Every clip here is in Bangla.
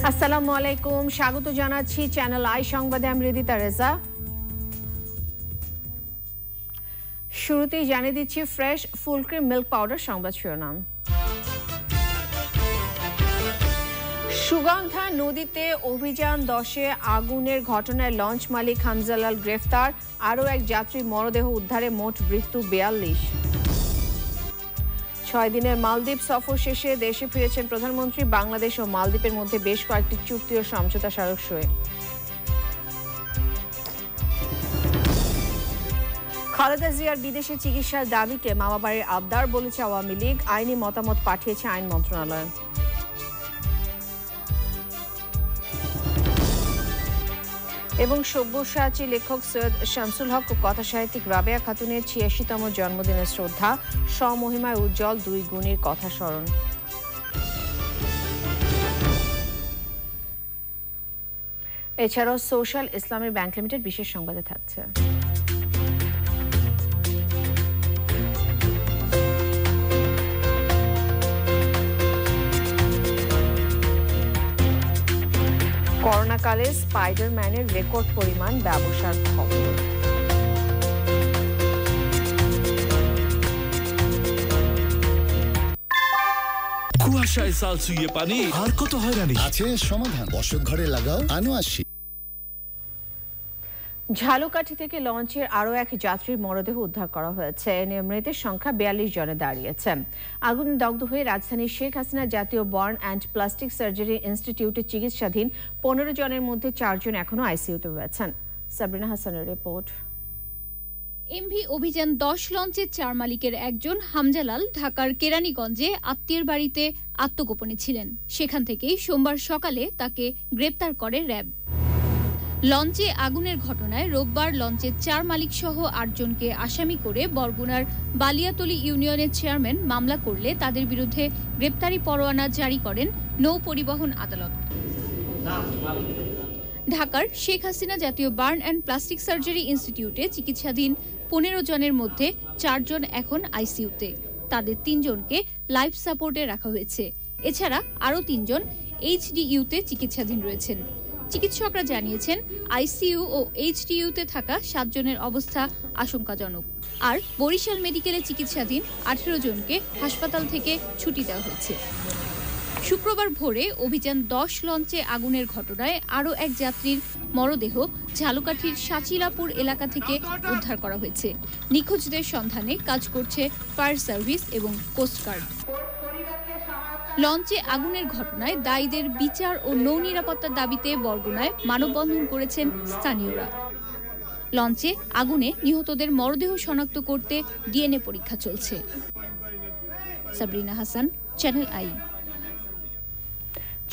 আসসালামু আলাইকুম, স্বাগত জানাচ্ছি চ্যানেল আই সংবাদে। আমি রিদিতা রেজা। শুরুতেই জানিয়ে দিচ্ছি fresh full cream milk powder সংবাদ শিরোনাম। সুগন্ধা নদীতে অভিযান 10-এ আগুনের ঘটনায় লঞ্চ মালিক হামজালাল গ্রেফতার, আরও এক যাত্রী মরদেহ উদ্ধারে মোট মৃত্যু 42। 6 দিনের মালদ্বীপ সফর শেষে দেশে ফিরেছেন প্রধানমন্ত্রী। বাংলাদেশ ও মালদ্বীপের মধ্যে বেশ কয়েকটি চুক্তি ও সমঝোতা স্মারক সই। খালেদা জিয়ার বিদেশে চিকিৎসার দাবিকে মামাবাড়ির আবদার বলেছে আওয়ামী লীগ। আইনি মতামত পাঠিয়েছে আইন মন্ত্রণালয়। এবং সব্যসাচী লেখক সৈয়দ শামসুল হক ও কথা সাহিত্যিক রাবেয়া খাতুনের 86তম জন্মদিনের শ্রদ্ধা, স্বমহিমায় উজ্জ্বল দুই গুণীর কথা স্মরণ। এছাড়াও সোশ্যাল ইসলামী ব্যাংক লিমিটেড বিশেষ সংবাদে থাকছে। করোনাকালে স্পাইডারম্যানের রেকর্ড পরিমাণ ব্যবসার খবর। কুয়াশায় সাল ছুঁয়ে পানি আর কত হয়রানি আছে সমাধান। বসত ঘরে লাগাও আনো আসি। ঝালকাঠি থেকে লঞ্চের আরও এক যাত্রীর মরদেহ উদ্ধার করা হয়েছে। মৃতের সংখ্যা 42 জনে দাঁড়িয়েছে। আগুনে দগ্ধ হয়ে রাজধানীর শেখ হাসিনা জাতীয় বার্ন অ্যান্ড প্লাস্টিক সার্জারি ইনস্টিটিউটে চিকিৎসাধীন 15 জনের মধ্যে 4 জন এখনও আইসিইউতে রয়েছেন। সাবরিনা হাসানের রিপোর্ট। এমভি অভিযান 10 লঞ্চের 4 মালিকের একজন হামজালাল ঢাকার কেরানীগঞ্জে আত্মীয়ের বাড়িতে আত্মগোপনে ছিলেন। সেখান থেকেই সোমবার সকালে তাকে গ্রেপ্তার করে র্যাব। লঞ্চে আগুনের ঘটনায় রোববার লঞ্চের 4 মালিক সহ 8 জনকে আসামি করে বরগুনার বালিয়াতলী ইউনিয়নের চেয়ারম্যান মামলা করলে তাদের বিরুদ্ধে গ্রেপ্তারি পরোয়ানা জারি করেন নৌ পরিবহন আদালত। ঢাকার শেখ হাসিনা জাতীয় বার্ন অ্যান্ড প্লাস্টিক সার্জারি ইনস্টিটিউটে চিকিৎসাধীন 15 জনের মধ্যে 4 জন এখন আইসিইউতে। তাদের 3 জনকে লাইফ সাপোর্টে রাখা হয়েছে। এছাড়া আরও 3 জন এইচডিইউতে চিকিৎসাধীন রয়েছেন। চিকিৎসকরা জানিয়েছেন আইসিইউ ও এইচডিইউতে থাকা 7 জনের অবস্থা আশঙ্কাজনক। আর বরিশাল মেডিকেলে চিকিৎসাধীন 18 জনকে হাসপাতাল থেকে ছুটি দেওয়া হয়েছে। শুক্রবার ভোরে অভিযান 10 লঞ্চে আগুনের ঘটনায় আরও এক যাত্রীর মরদেহ ঝালকাঠির সাচিলাপুর এলাকা থেকে উদ্ধার করা হয়েছে। নিখোঁজদের সন্ধানে কাজ করছে ফায়ার সার্ভিস এবং কোস্টগার্ড। লঞ্চে আগুনের ঘটনায় দায়ীদের বিচার ও নৌ নিরাপত্তার দাবিতে বরগুনায় মানববন্ধন করেছেন স্থানীয়রা। লঞ্চে আগুনে নিহতদের মরদেহ শনাক্ত করতে ডিএনএ পরীক্ষা চলছে। Sabrina Hasan, channel I.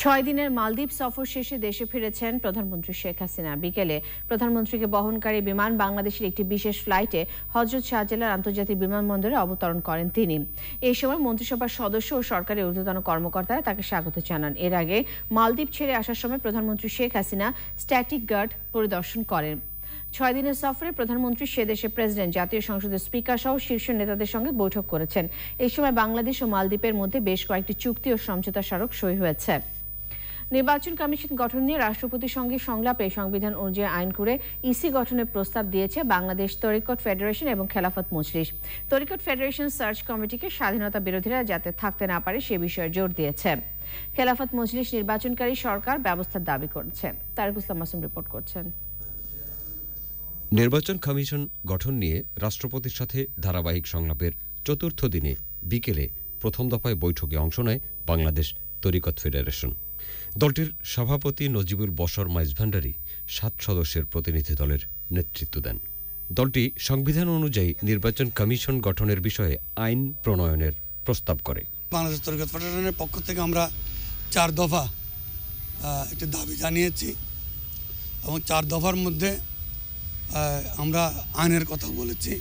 6 দিনের মালদ্বীপ সফর শেষে দেশে ফিরেছেন প্রধানমন্ত্রী শেখ হাসিনা। বিকেলে প্রধানমন্ত্রীকে বহনকারী বিমান বাংলাদেশের একটি বিশেষ ফ্লাইটে হযরত শাহজালাল আন্তর্জাতিক বিমানবন্দরে অবতরণ করেন তিনি। এই সময় মন্ত্রিসভার সদস্য ও সরকারের ঊর্ধ্বতন কর্মকর্তারা তাকে স্বাগত জানান। এর আগে মালদ্বীপ ছেড়ে আসার সময় প্রধানমন্ত্রী শেখ হাসিনা স্ট্যাটিক গার্ড পরিদর্শন করেন। 6 দিনের সফরে প্রধানমন্ত্রী সে দেশে প্রেসিডেন্ট, জাতীয় সংসদের স্পিকার সহ শীর্ষ নেতাদের সঙ্গে বৈঠক করেছেন। এই সময় বাংলাদেশ ও মালদ্বীপের মধ্যে বেশ কয়েকটি চুক্তি ও সমঝোতা স্মারক সই হয়েছে। নির্বাচন কমিশন গঠন নিয়ে রাষ্ট্রপতির সঙ্গে সংলাপে সংবিধান অনুযায়ী আইন করে ইসি গঠনের প্রস্তাব দিয়েছে বাংলাদেশ তরিকত ফেডারেশন এবং খেলাফত মজলিস। তরিকত ফেডারেশন সার্চ কমিটিকে স্বাধীনতা বিরোধীরা যাতে থাকতে না পারে সে বিষয়ে জোর দিয়েছে। খেলাফত মজলিস নির্বাচনকারী সরকার ব্যবস্থার দাবি করেছে। তারেক ইসলাম মাসুম রিপোর্ট করছেন। নির্বাচন কমিশন গঠন নিয়ে রাষ্ট্রপতির সাথে ধারাবাহিক সংলাপের 4র্থ দিনে বিকেলে প্রথম দফায় বৈঠকে অংশ নেয় বাংলাদেশ তরিকত ফেডারেশন। দলটির সভাপতি নজিবুল বশর মাইজভান্ডারি 7 সদস্যের প্রতিনিধি দলের নেতৃত্ব দেন। দলটি সংবিধান অনুযায়ী নির্বাচন কমিশন গঠনের বিষয়ে আইন প্রণয়নের প্রস্তাব করে। বাংলাদেশ তরিকত ফেডারেশনের পক্ষ থেকে আমরা 4 দফা একটি দাবি জানিয়েছি এবং 4 দফার মধ্যে আমরা আইনের কথা বলেছি।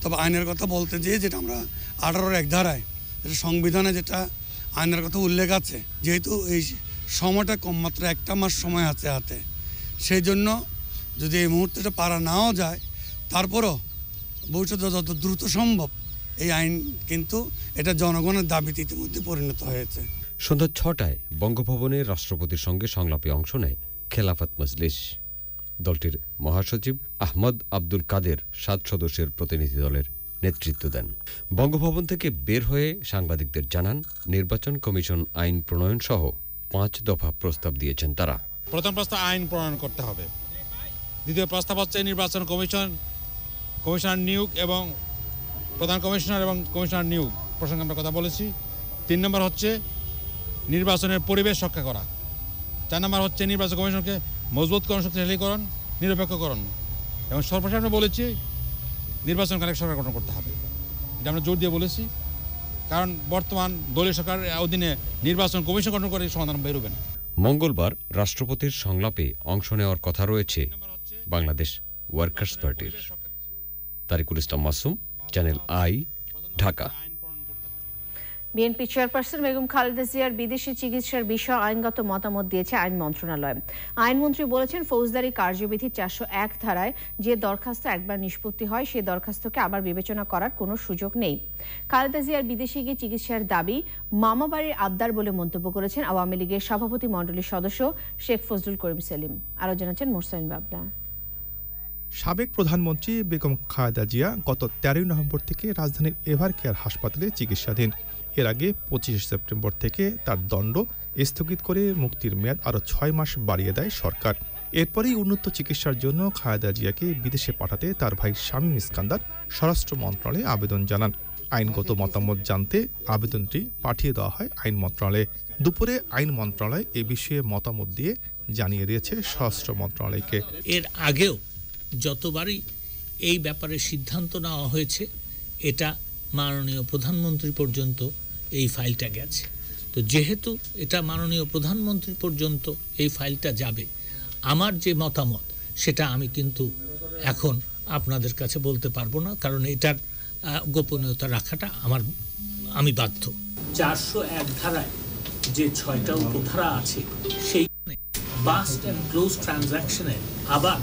তবে আইনের কথা বলতে যেয়ে যেটা আমরা 18-র 1 ধারায় যেটা সংবিধানে যেটা আইনের কথা উল্লেখ আছে, যেহেতু এই সময়টা কম মাত্র 1 মাস সময় আছে হাতে, সেই জন্য যদি এই মুহূর্তে পারা নাও যায় তারপরও ভবিষ্যতে যত দ্রুত সম্ভব এই আইন কিন্তু এটা জনগণের দাবিতে ইতিমধ্যে পরিণত হয়েছে। সন্ধ্যা ৬টায় বঙ্গভবনে রাষ্ট্রপতির সঙ্গে সংলাপে অংশ নেয় খেলাফত মজলিস। দলটির মহাসচিব আহমদ আব্দুল কাদের ৭ সদস্যের প্রতিনিধি দলের নেতৃত্ব দেন। বঙ্গভবন থেকে বের হয়ে সাংবাদিকদের জানান, নির্বাচন কমিশন আইন প্রণয়ন সহ ৫ দফা প্রস্তাব দিয়েছেন তারা। প্রথম প্রস্তাব আইন প্রণয়ন করতে হবে। দ্বিতীয় প্রস্তাব হচ্ছে নির্বাচন কমিশনার নিয়োগ এবং প্রধান কমিশনার এবং কমিশনার নিয়োগ প্রসঙ্গে আমরা কথা বলেছি। ৩ নম্বর হচ্ছে নির্বাচনের পরিবেশ রক্ষা করা। ৪ নম্বর হচ্ছে নির্বাচন কমিশনকে মজবুতকরণ, শক্তিশালীকরণ, নিরপেক্ষকরণ এবং সর্বশেষ আমরা বলেছি নির্বাচনকালে সরকার গঠন করতে হবে। এটা আমরা জোর দিয়ে বলেছি, কারণ বর্তমান দলীয় সরকারের অধীনে নির্বাচন কমিশন গঠন করে সমাধান বেরোবে না। মঙ্গলবার রাষ্ট্রপতির সংলাপে অংশ নেওয়ার কথা রয়েছে বাংলাদেশ ওয়ার্কার্স পার্টির। Tariqul Islam Masum, channel I, Dhaka. BNP chairperson Begum Khaleda জিয়ার বিদেশি চিকিৎসার বিষয়ে আইনগত মতামত দিয়েছে আইন মন্ত্রণালয়। আইনমন্ত্রী বলেছেন, ফৌজদারি কার্যবিধি ৪০১ ধারায় যে দরখাস্ত একবার নিষ্পত্তি হয় সেই দরখাস্তকে আবার বিবেচনা করার কোনো সুযোগ নেই। খালেদা জিয়ার বিদেশে গিয়ে চিকিৎসার দাবি মামাবাড়ির আবদার বলে মন্তব্য করেছেন আওয়ামী লীগের সভাপতি মণ্ডলীর সদস্য শেখ ফজলুল করিম সেলিম। আরও জানাচ্ছেন মোরসাইন বাবলা। সাবেক প্রধানমন্ত্রী বেগম খালেদা জিয়া গত ১৩ নভেম্বর থেকে রাজধানীর এভার কেয়ার হাসপাতালে চিকিৎসাধীন। এর আগে ২৫ সেপ্টেম্বর থেকে তার দণ্ড স্থগিত করে মুক্তির মেয়াদ আরও ৬ মাস বাড়িয়ে দেয় সরকার। এরপরেই উন্নত চিকিৎসার জন্য খালেদা জিয়াকে বিদেশে পাঠাতে তার ভাই শামীম ইস্কান্দার স্বরাষ্ট্র মন্ত্রণালয়ে আবেদন জানান। আইনগত মতামত জানতে আবেদনটি পাঠিয়ে দেওয়া হয় আইন মন্ত্রণালয়ে। দুপুরে আইন মন্ত্রণালয় এ বিষয়ে মতামত দিয়ে জানিয়ে দিয়েছে স্বরাষ্ট্র মন্ত্রণালয়কে। এর আগেও যতবারই এই ব্যাপারে সিদ্ধান্ত নেওয়া হয়েছে, এটা মাননীয় প্রধানমন্ত্রী পর্যন্ত এই ফাইলটা গেছে। তো যেহেতু এটা মাননীয় প্রধানমন্ত্রী পর্যন্ত এই ফাইলটা যাবে, আমার যে মতামত সেটা আমি কিন্তু এখন আপনাদের কাছে বলতে পারবো না, কারণ এটার গোপনীয়তা রাখাটা আমি বাধ্য। ৪০১ ধারায় যে ৬টা উপধারা আছে সেইখানে বাস্ট অ্যান্ড ক্লোজ ট্রানজাকশনে আবার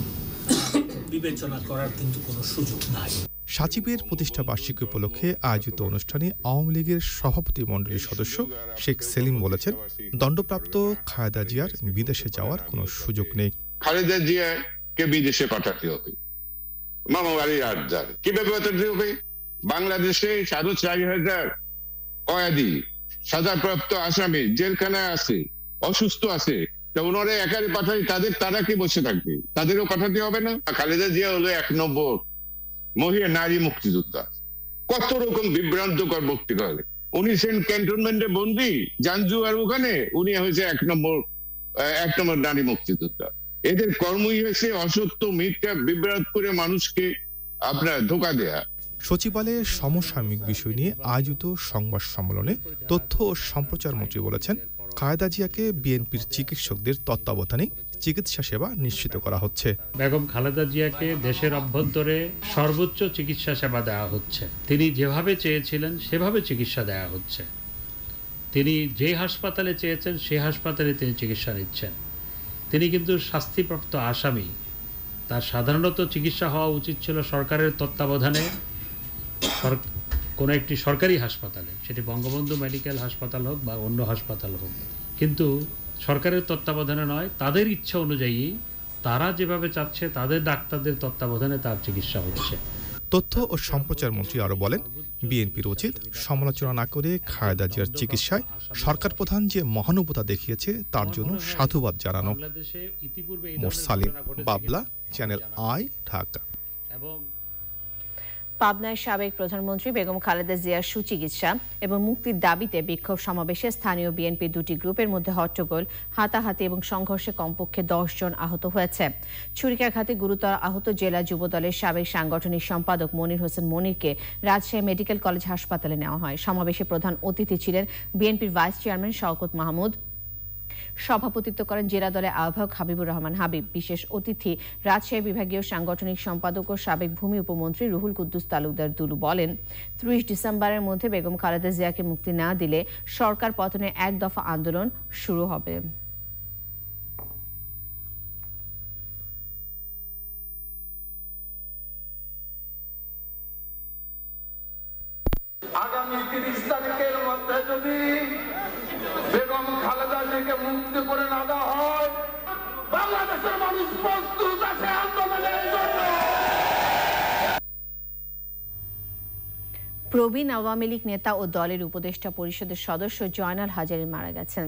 বিবেচনা করার কিন্তু কোনো সুযোগ নাই। সাচিবের প্রতিষ্ঠা বার্ষিকী উপলক্ষে আয়োজিত অনুষ্ঠানে আওয়ামী লীগের সভাপতি মণ্ডলীর সদস্য শেখ সেলিম বলেছেন, দণ্ডপ্রাপ্ত খালেদা জিয়ার বিদেশে যাওয়ার কোনো সুযোগ নেই। খালেদা জিয়াকে বিদেশে পাঠাতে হবে, মামা বাড়ির আবদার কিভাবে পাঠাতে হবে? বাংলাদেশে ৪,৫০০ কয়েদি, সাজাপ্রাপ্ত আসামি জেলখানায় আছে, অসুস্থ আছে, তা ওনারা একারে পাঠাই, তারা কি বসে থাকবে? তাদেরও পাঠাতে হবে না? খালেদা জিয়া হলো ১ নম্বর মহিলা নারী মুক্তিযোদ্ধা। কত রকম বিভ্রান্তকর বক্তৃতা করে। উনি সেন্ট ক্যান্টনমেন্টে বন্দী, জাঞ্জুয়ার ওখানে, উনি হয়েছে ১ নম্বর নারী মুক্তিযোদ্ধা। এদের কর্মই হয়েছে অসত্য, মিথ্যা, বিভ্রান্ত করে মানুষকে আপনার ধোঁকা দেয়া। সচিবালয়ের সমসাময়িক বিষয় নিয়ে আয়োজিত সংবাদ সম্মেলনে তথ্য ও সম্প্রচার মন্ত্রী বলেছেন, খালেদা জিয়াকে বিএনপির চিকিৎসকদের তত্ত্বাবধানে চিকিৎসা সেবা নিশ্চিত করা হচ্ছে। বেগম খালেদা জিয়াকে দেশের অভ্যন্তরে সর্বোচ্চ চিকিৎসা সেবা দেওয়া হচ্ছে। তিনি যেভাবে চেয়েছিলেন সেভাবে চিকিৎসা দেওয়া হচ্ছে। তিনি যে হাসপাতালে চেয়েছেন সেই হাসপাতালে তিনি চিকিৎসা নিচ্ছেন। তিনি কিন্তু শাস্তিপ্রাপ্ত আসামি। তার সাধারণত চিকিৎসা হওয়া উচিত ছিল সরকারের তত্ত্বাবধানে কোনো একটি সরকারি হাসপাতালে, সেটি বঙ্গবন্ধু মেডিকেল হাসপাতাল হোক বা অন্য হাসপাতাল হোক, কিন্তু সরকারের তত্ত্বাবধানে নয়, তাদের ইচ্ছা অনুযায়ী তারা যেভাবে চাচ্ছে তাদের ডাক্তারদের তত্ত্বাবধানে তার চিকিৎসা হচ্ছে। তথ্য ও সম্প্রচার মন্ত্রী আরও বলেন, বিএনপির উচিত সমালোচনা না করে খালেদা জিয়ার চিকিৎসায় সরকার প্রধান যে মহানুভবতা দেখিয়েছে তার জন্য সাধুবাদ জানানো। মোরসালিম বাবলা, চ্যানেল আই, ঢাকা। পাবনায় সাবেক প্রধানমন্ত্রী বেগম খালেদা জিয়ার সুচিকিৎসা এবং মুক্তির দাবিতে বিক্ষোভ সমাবেশে স্থানীয় বিএনপির দুটি গ্রুপের মধ্যে হট্টগোল, হাতাহাতি এবং সংঘর্ষে কমপক্ষে ১০ জন আহত হয়েছে। ছুরিকাঘাতে গুরুতর আহত জেলা যুবদলের সাবেক সাংগঠনিক সম্পাদক মনির হোসেন মনিরকে রাজশাহী মেডিকেল কলেজ হাসপাতালে নেওয়া হয়। সমাবেশে প্রধান অতিথি ছিলেন বিএনপির ভাইস চেয়ারম্যান শওকত মাহমুদ। সভাপতিত্ব করেন জেলা দলের আহ্বায়ক হাবিবুর রহমান হাবিব। বিশেষ অতিথি রাজশাহী বিভাগীয় সাংগঠনিক সম্পাদক ও সাবেক ভূমি উপমন্ত্রী রুহুল কুদ্দুস তালুকদার দুলু বলেন, ৩০ ডিসেম্বরের মধ্যে বেগম খালেদা জিয়াকে মুক্তি না দিলে সরকার পতনের ১ দফা আন্দোলন শুরু হবে। আগামী ৩০ তারিখের মধ্যে যদি বেগম প্রবীণ আওয়ামী লীগ নেতা ও দলের উপদেষ্টা পরিষদের সদস্য জয়নাল হাজারী মারা গেছেন।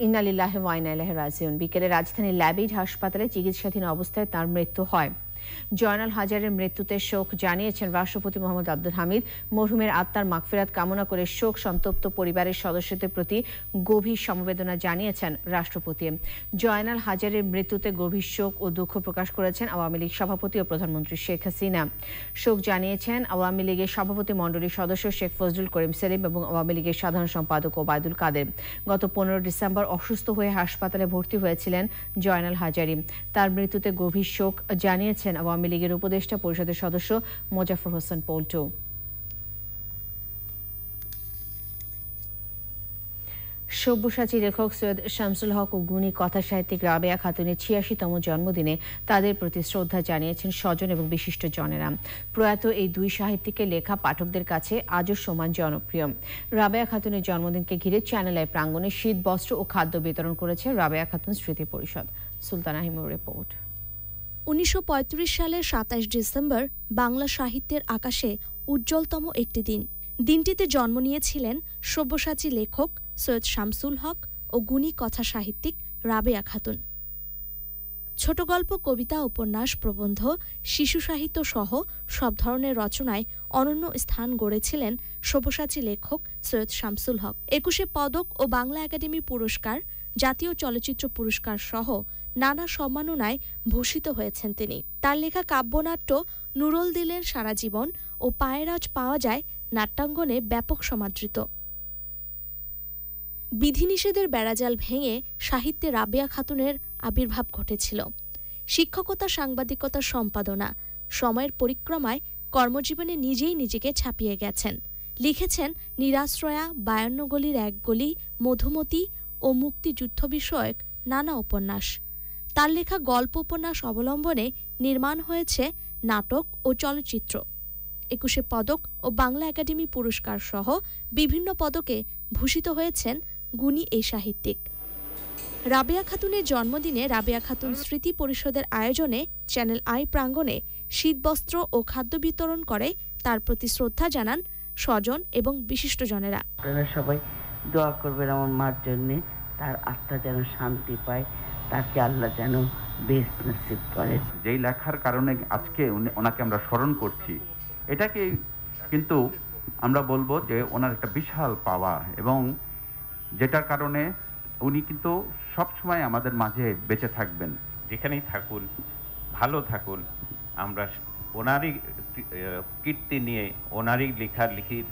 ইন্না লিল্লাহি ওয়া ইন্না ইলাইহি রাজিউন। বিকেলে রাজধানীর ল্যাবিড হাসপাতালে চিকিৎসাধীন অবস্থায় তার মৃত্যু হয়। জয়নাল হাজারের মৃত্যুতে শোক জানিয়েছেন রাষ্ট্রপতি মোহাম্মদ আব্দুল হামিদ। মরহুমের আত্মার মাগফিরাত কামনা করে শোক সন্তপ্ত পরিবারের সদস্যদের প্রতি গভীর সমবেদনা জানিয়েছেন রাষ্ট্রপতি। জয়নাল হাজারের মৃত্যুতে গভীর শোক ও দুঃখ প্রকাশ করেছেন আওয়ামী লীগ সভাপতি ও প্রধানমন্ত্রী শেখ হাসিনা। শোক জানিয়েছেন আওয়ামী লীগের সভাপতি মণ্ডলীর সদস্য শেখ ফজলুল করিম সেলিম এবং আওয়ামী লীগের সাধারণ সম্পাদক ওবায়দুল কাদের। গত 15 ডিসেম্বর অসুস্থ হয়ে হাসপাতালে ভর্তি হয়েছিলেন জয়নাল হাজারী। তার মৃত্যুতে গভীর শোক জানিয়েছেন আওয়ামী লীগের উপদেষ্টা পরিষদের সদস্য মোজাফফর হোসেন পল্টু। সব্যসাচী লেখক সৈয়দ শামসুল হক ও গুণী কথা সাহিত্যিক রাবেয়া খাতুনের 86তম জন্মদিনে তাদের প্রতি শ্রদ্ধা জানিয়েছেন স্বজন এবং বিশিষ্ট জনেরা। প্রয়াত এই দুই সাহিত্যিকের লেখা পাঠকদের কাছে আজও সমান জনপ্রিয়। রাবেয়া খাতুনের জন্মদিনকে ঘিরে চ্যানেল আই প্রাঙ্গণে শীত বস্ত্র ও খাদ্য বিতরণ করেছে রাবেয়া খাতুন স্মৃতি পরিষদ। সুলতানা হিমুর রিপোর্ট। 1935 সালের 27 ডিসেম্বর বাংলা সাহিত্যের আকাশে উজ্জ্বলতম একটি দিন। দিনটিতে জন্ম নিয়েছিলেন সব্যসাচী লেখক সৈয়দ শামসুল হক ও গুণী কথা সাহিত্যিক রাবেয়া খাতুন। ছোট গল্প, কবিতা, উপন্যাস, প্রবন্ধ, শিশু সাহিত্য সহ সব ধরনের রচনায় অনন্য স্থান গড়েছিলেন সব্যসাচী লেখক সৈয়দ শামসুল হক। 21 পদক ও বাংলা একাডেমি পুরস্কার, জাতীয় চলচ্চিত্র পুরস্কার সহ নানা সম্মাননায় ভূষিত হয়েছেন তিনি। তার লেখা কাব্যনাট্য নুরুল দিলের সারা জীবন ও পায়ের আজ পাওয়া যায় নাট্যাঙ্গনে ব্যাপক সমাদৃত। বিধিনিষেধের বেড়াজাল ভেঙে সাহিত্যে রাবেয়া খাতুনের আবির্ভাব ঘটেছিল। শিক্ষকতা, সাংবাদিকতা, সম্পাদনা, সময়ের পরিক্রমায় কর্মজীবনে নিজেই নিজেকে ছাপিয়ে গেছেন। লিখেছেন নিরাশ্রয়া, 52 গলির এক গলি, মধুমতি ও মুক্তিযুদ্ধ বিষয়ক নানা উপন্যাস। তার লেখা গল্প উপন্যাস অবলম্বনে নির্মাণ হয়েছে নাটক ও চলচ্চিত্র। 21 পদক ও বাংলা একাডেমি পুরস্কার সহ বিভিন্ন পদকে ভূষিত হয়েছেন গুণী এই সাহিত্যিক। রাবেয়া খাতুনের জন্মদিনে রাবেয়া খাতুন স্মৃতি পরিষদের আয়োজনে চ্যানেল আই প্রাঙ্গণে শীতবস্ত্র ও খাদ্য বিতরণ করে তার প্রতি শ্রদ্ধা জানান স্বজন এবং বিশিষ্টজনেরা। সবাই দোয়া করবেন আমার মার জন্য, তার আত্মা যেন শান্তি পায়, তাকে আল্লাহ যেন বেশ নসিব করে। যেই লেখার কারণে আজকে ওনাকে আমরা স্মরণ করছি, এটাকে কিন্তু আমরা বলবো যে ওনার একটা বিশাল পাওয়া, এবং যেটার কারণে উনি কিন্তু সবসময় আমাদের মাঝে বেঁচে থাকবেন। যেখানেই থাকুন, ভালো থাকুন, আমরা ওনারই কীর্তি নিয়ে, ওনারই লেখালেখির,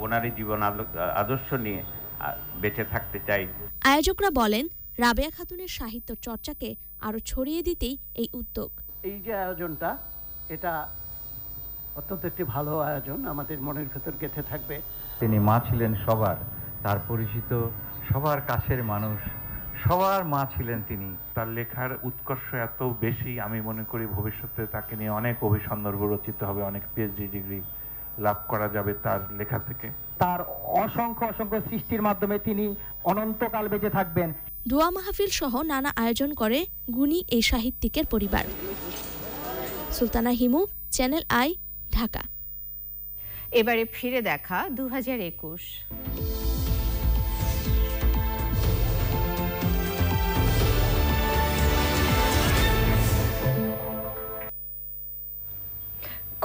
ওনারই জীবন আদর্শ নিয়ে বেঁচে থাকতে চাই। আয়োজকরা বলেন, রাবেয়া খাতুনের সাহিত্য চর্চাকে আরো ছড়িয়ে দিতেই এই উদ্যোগ। এই যে আয়োজনটা, এটা অত্যন্ত একটি ভালো আয়োজন, আমাদের মনের ভেতর গেঁথে থাকবে। তিনি মা ছিলেন সবার, তার পরিচিত সবার কাছের মানুষ, সবার মা ছিলেন তিনি। তার লেখার উৎকর্ষ এত বেশি, আমি মনে করি ভবিষ্যতে তাকে নিয়ে অনেক অভিসন্দর্ভ রচিত হবে, অনেক পিএইচডি ডিগ্রি লাভ করা যাবে তার লেখা থেকে। তার অসংখ্য অসংখ্য সৃষ্টির মাধ্যমে তিনি অনন্তকাল বেঁচে থাকবেন। দোয়া মাহফিল সহ নানা আয়োজন করে গুণী এই সাহিত্যিকের পরিবার। Sultana Himu, channel I, Dhaka. এবারে ফিরে দেখা 2021।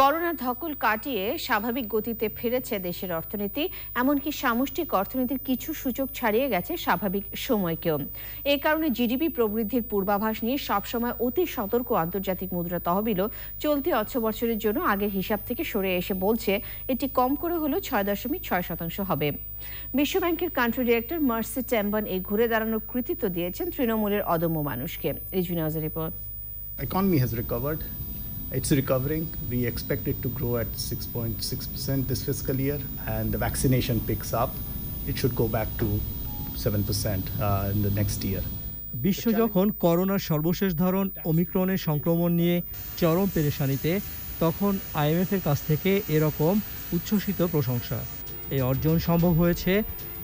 করোনার ধকল কাটিয়ে স্বাভাবিক গতিতে ফিরেছে দেশের অর্থনীতি, এমনকি সামষ্টিক অর্থনীতির কিছু সূচক ছাড়িয়ে গেছে স্বাভাবিক সময়কেও। এ কারণে জিডিপি প্রবৃদ্ধির পূর্বাভাস নিয়ে সবসময় অতি সতর্ক আন্তর্জাতিক মুদ্রা তহবিলও চলতি অর্থবছরের জন্য আগের হিসাব থেকে সরে এসে বলছে এটি কম করে হলেও 6.6% হবে। বিশ্বব্যাংকের কান্ট্রি ডিরেক্টর মার্সি টেম্বান এই ঘুরে দাঁড়ানোর কৃতিত্ব দিয়েছেন তৃণমূলের অদম্য মানুষকে। রিজভিনাজ report. Economy has recovered. It's recovering. We expect it to grow at 6.6% this fiscal year, and the vaccination picks up. It should go back to 7% in the next year. বিশ্ব যখন করোনার সর্বশেষ ধরন ওমিক্রনের সংক্রমণ নিয়ে চরম পেরেশানিতে, তখন আইএমএফের কাছ থেকে এরকম উচ্ছ্বসিত প্রশংসা। এই অর্জন সম্ভব হয়েছে